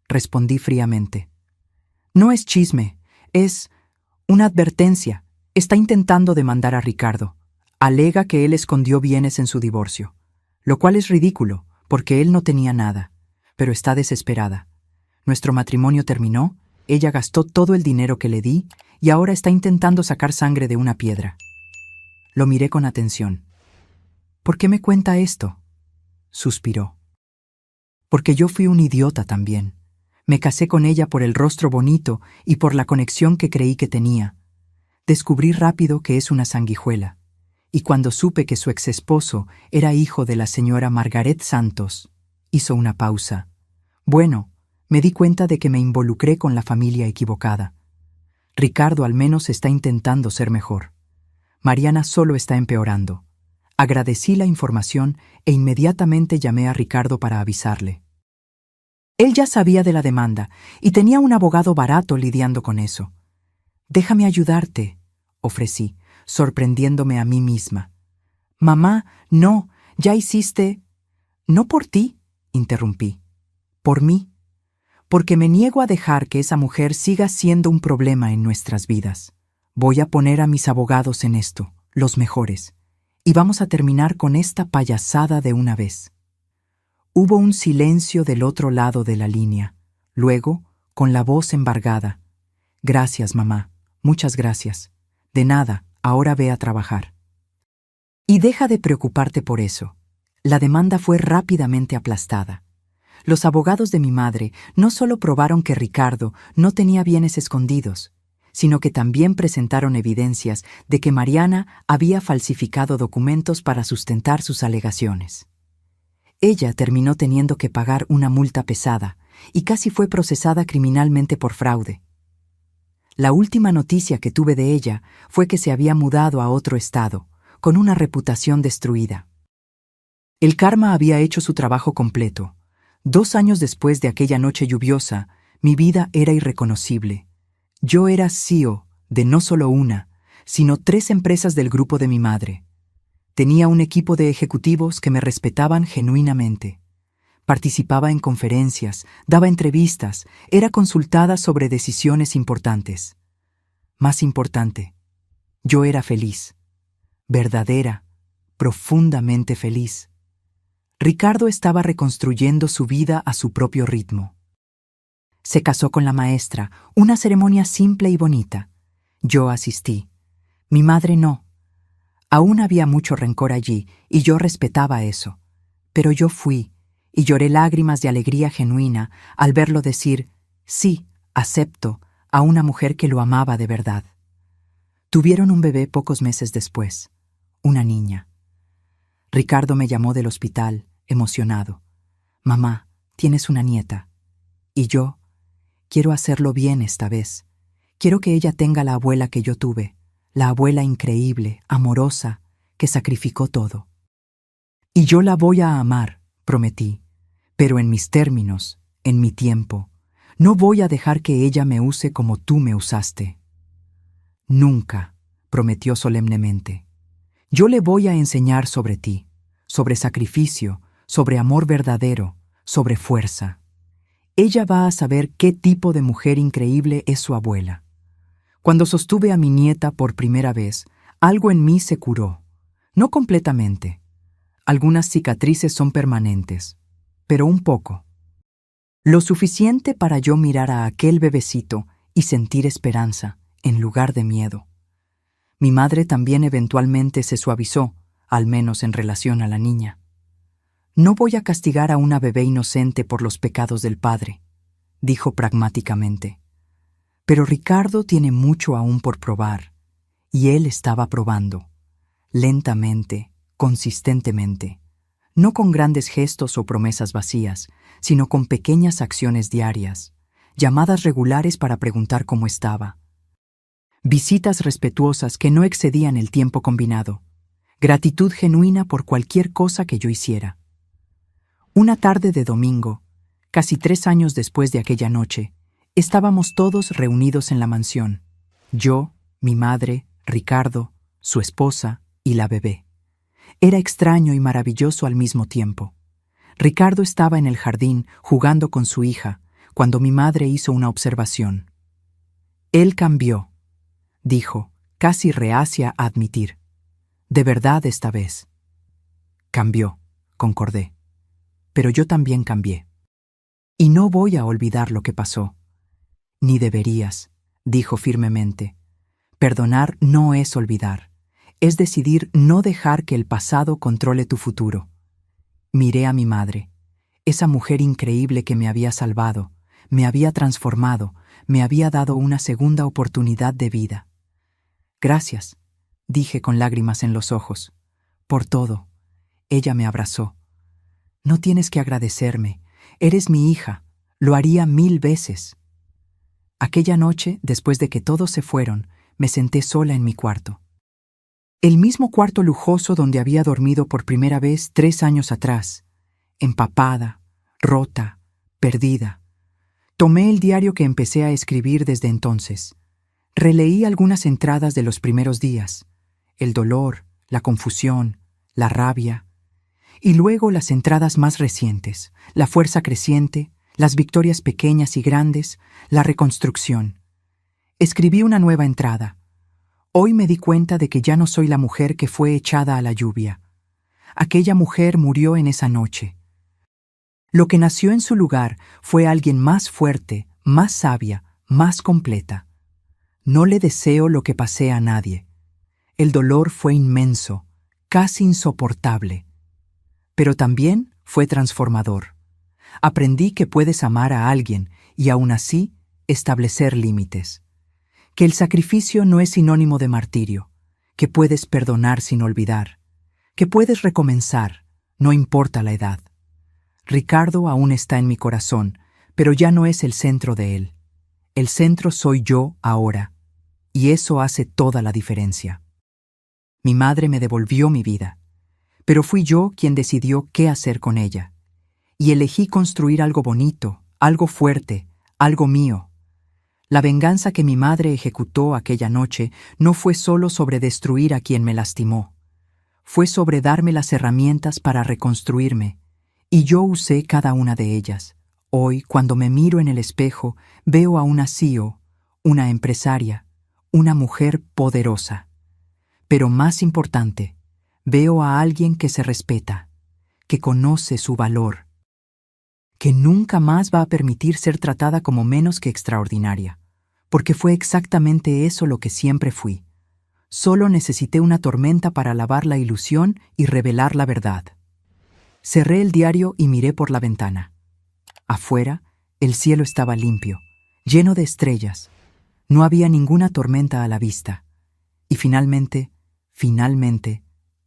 respondí fríamente. «No es chisme, es una advertencia. Está intentando demandar a Ricardo. Alega que él escondió bienes en su divorcio, lo cual es ridículo, porque él no tenía nada, pero está desesperada. Nuestro matrimonio terminó, ella gastó todo el dinero que le di y ahora está intentando sacar sangre de una piedra». Lo miré con atención. «¿Por qué me cuenta esto?», suspiró. «Porque yo fui un idiota también. Me casé con ella por el rostro bonito y por la conexión que creí que tenía. Descubrí rápido que es una sanguijuela, y cuando supe que su exesposo era hijo de la señora Margaret Santos, hizo una pausa. Bueno, me di cuenta de que me involucré con la familia equivocada. Ricardo al menos está intentando ser mejor. Mariana solo está empeorando. Agradecí la información e inmediatamente llamé a Ricardo para avisarle. Él ya sabía de la demanda y tenía un abogado barato lidiando con eso. «Déjame ayudarte», ofrecí, sorprendiéndome a mí misma. «Mamá, no, ya hiciste...». «No por ti», interrumpí. «Por mí. Porque me niego a dejar que esa mujer siga siendo un problema en nuestras vidas. Voy a poner a mis abogados en esto, los mejores, y vamos a terminar con esta payasada de una vez». Hubo un silencio del otro lado de la línea. Luego, con la voz embargada. Gracias, mamá. Muchas gracias. De nada, ahora ve a trabajar. Y deja de preocuparte por eso. La demanda fue rápidamente aplastada. Los abogados de mi madre no solo probaron que Ricardo no tenía bienes escondidos, sino que también presentaron evidencias de que Mariana había falsificado documentos para sustentar sus alegaciones. Ella terminó teniendo que pagar una multa pesada y casi fue procesada criminalmente por fraude. La última noticia que tuve de ella fue que se había mudado a otro estado, con una reputación destruida. El karma había hecho su trabajo completo. 2 años después de aquella noche lluviosa, mi vida era irreconocible. Yo era CEO de no solo una, sino 3 empresas del grupo de mi madre. Tenía un equipo de ejecutivos que me respetaban genuinamente. Participaba en conferencias, daba entrevistas, era consultada sobre decisiones importantes. Más importante, yo era feliz. Verdadera, profundamente feliz. Ricardo estaba reconstruyendo su vida a su propio ritmo. Se casó con la maestra, una ceremonia simple y bonita. Yo asistí. Mi madre no. Aún había mucho rencor allí, y yo respetaba eso. Pero yo fui, y lloré lágrimas de alegría genuina al verlo decir, sí, acepto, a una mujer que lo amaba de verdad. Tuvieron un bebé pocos meses después, una niña. Ricardo me llamó del hospital, emocionado. Mamá, tienes una nieta. Y yo, quiero hacerlo bien esta vez. Quiero que ella tenga la abuela que yo tuve, la abuela increíble, amorosa, que sacrificó todo. Y yo la voy a amar, prometí, pero en mis términos, en mi tiempo. No voy a dejar que ella me use como tú me usaste. Nunca, prometió solemnemente. Yo le voy a enseñar sobre ti, sobre sacrificio, sobre amor verdadero, sobre fuerza. Ella va a saber qué tipo de mujer increíble es su abuela. Cuando sostuve a mi nieta por primera vez, algo en mí se curó. No completamente. Algunas cicatrices son permanentes, pero un poco. Lo suficiente para yo mirar a aquel bebecito y sentir esperanza, en lugar de miedo. Mi madre también eventualmente se suavizó, al menos en relación a la niña. No voy a castigar a una bebé inocente por los pecados del padre, dijo pragmáticamente. Pero Ricardo tiene mucho aún por probar, y él estaba probando, lentamente, consistentemente, no con grandes gestos o promesas vacías, sino con pequeñas acciones diarias, llamadas regulares para preguntar cómo estaba. Visitas respetuosas que no excedían el tiempo combinado. Gratitud genuina por cualquier cosa que yo hiciera. Una tarde de domingo, casi 3 años después de aquella noche, estábamos todos reunidos en la mansión. Yo, mi madre, Ricardo, su esposa y la bebé. Era extraño y maravilloso al mismo tiempo. Ricardo estaba en el jardín jugando con su hija cuando mi madre hizo una observación. Él cambió, dijo, casi reacia a admitir. De verdad esta vez. Cambió, concordé. Pero yo también cambié. Y no voy a olvidar lo que pasó. Ni deberías, dijo firmemente. Perdonar no es olvidar. Es decidir no dejar que el pasado controle tu futuro. Miré a mi madre, esa mujer increíble que me había salvado, me había transformado, me había dado una segunda oportunidad de vida. Gracias, dije con lágrimas en los ojos. Por todo. Ella me abrazó. No tienes que agradecerme. Eres mi hija. Lo haría 1000 veces. Aquella noche, después de que todos se fueron, me senté sola en mi cuarto. El mismo cuarto lujoso donde había dormido por primera vez 3 años atrás. Empapada, rota, perdida. Tomé el diario que empecé a escribir desde entonces. Releí algunas entradas de los primeros días. El dolor, la confusión, la rabia. Y luego las entradas más recientes, la fuerza creciente, las victorias pequeñas y grandes, la reconstrucción. Escribí una nueva entrada. Hoy me di cuenta de que ya no soy la mujer que fue echada a la lluvia. Aquella mujer murió en esa noche. Lo que nació en su lugar fue alguien más fuerte, más sabia, más completa. No le deseo lo que pasé a nadie. El dolor fue inmenso, casi insoportable. Pero también fue transformador. Aprendí que puedes amar a alguien y aún así establecer límites. Que el sacrificio no es sinónimo de martirio. Que puedes perdonar sin olvidar. Que puedes recomenzar, no importa la edad. Ricardo aún está en mi corazón, pero ya no es el centro de él. El centro soy yo ahora, y eso hace toda la diferencia. Mi madre me devolvió mi vida, pero fui yo quien decidió qué hacer con ella. Y elegí construir algo bonito, algo fuerte, algo mío. La venganza que mi madre ejecutó aquella noche no fue solo sobre destruir a quien me lastimó. Fue sobre darme las herramientas para reconstruirme, y yo usé cada una de ellas. Hoy, cuando me miro en el espejo, veo a una CEO, una empresaria, una mujer poderosa. Pero más importante, veo a alguien que se respeta, que conoce su valor, que nunca más va a permitir ser tratada como menos que extraordinaria, porque fue exactamente eso lo que siempre fui. Solo necesité una tormenta para lavar la ilusión y revelar la verdad. Cerré el diario y miré por la ventana. Afuera, el cielo estaba limpio, lleno de estrellas. No había ninguna tormenta a la vista. Y finalmente,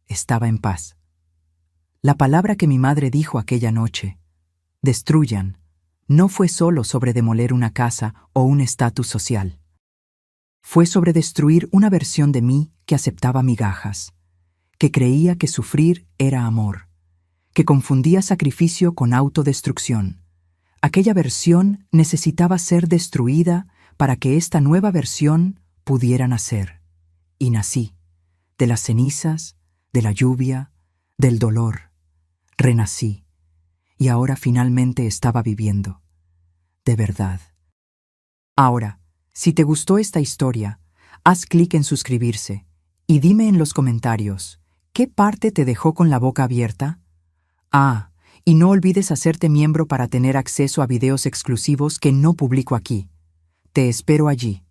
estaba en paz. La palabra que mi madre dijo aquella noche, destruyan, no fue solo sobre demoler una casa o un estatus social. Fue sobre destruir una versión de mí que aceptaba migajas, que creía que sufrir era amor, que confundía sacrificio con autodestrucción. Aquella versión necesitaba ser destruida para que esta nueva versión pudiera nacer. Y nací, de las cenizas, de la lluvia, del dolor. Renací, y ahora finalmente estaba viviendo. De verdad. Ahora, si te gustó esta historia, haz clic en suscribirse y dime en los comentarios, ¿qué parte te dejó con la boca abierta? Y no olvides hacerte miembro para tener acceso a videos exclusivos que no publico aquí. Te espero allí.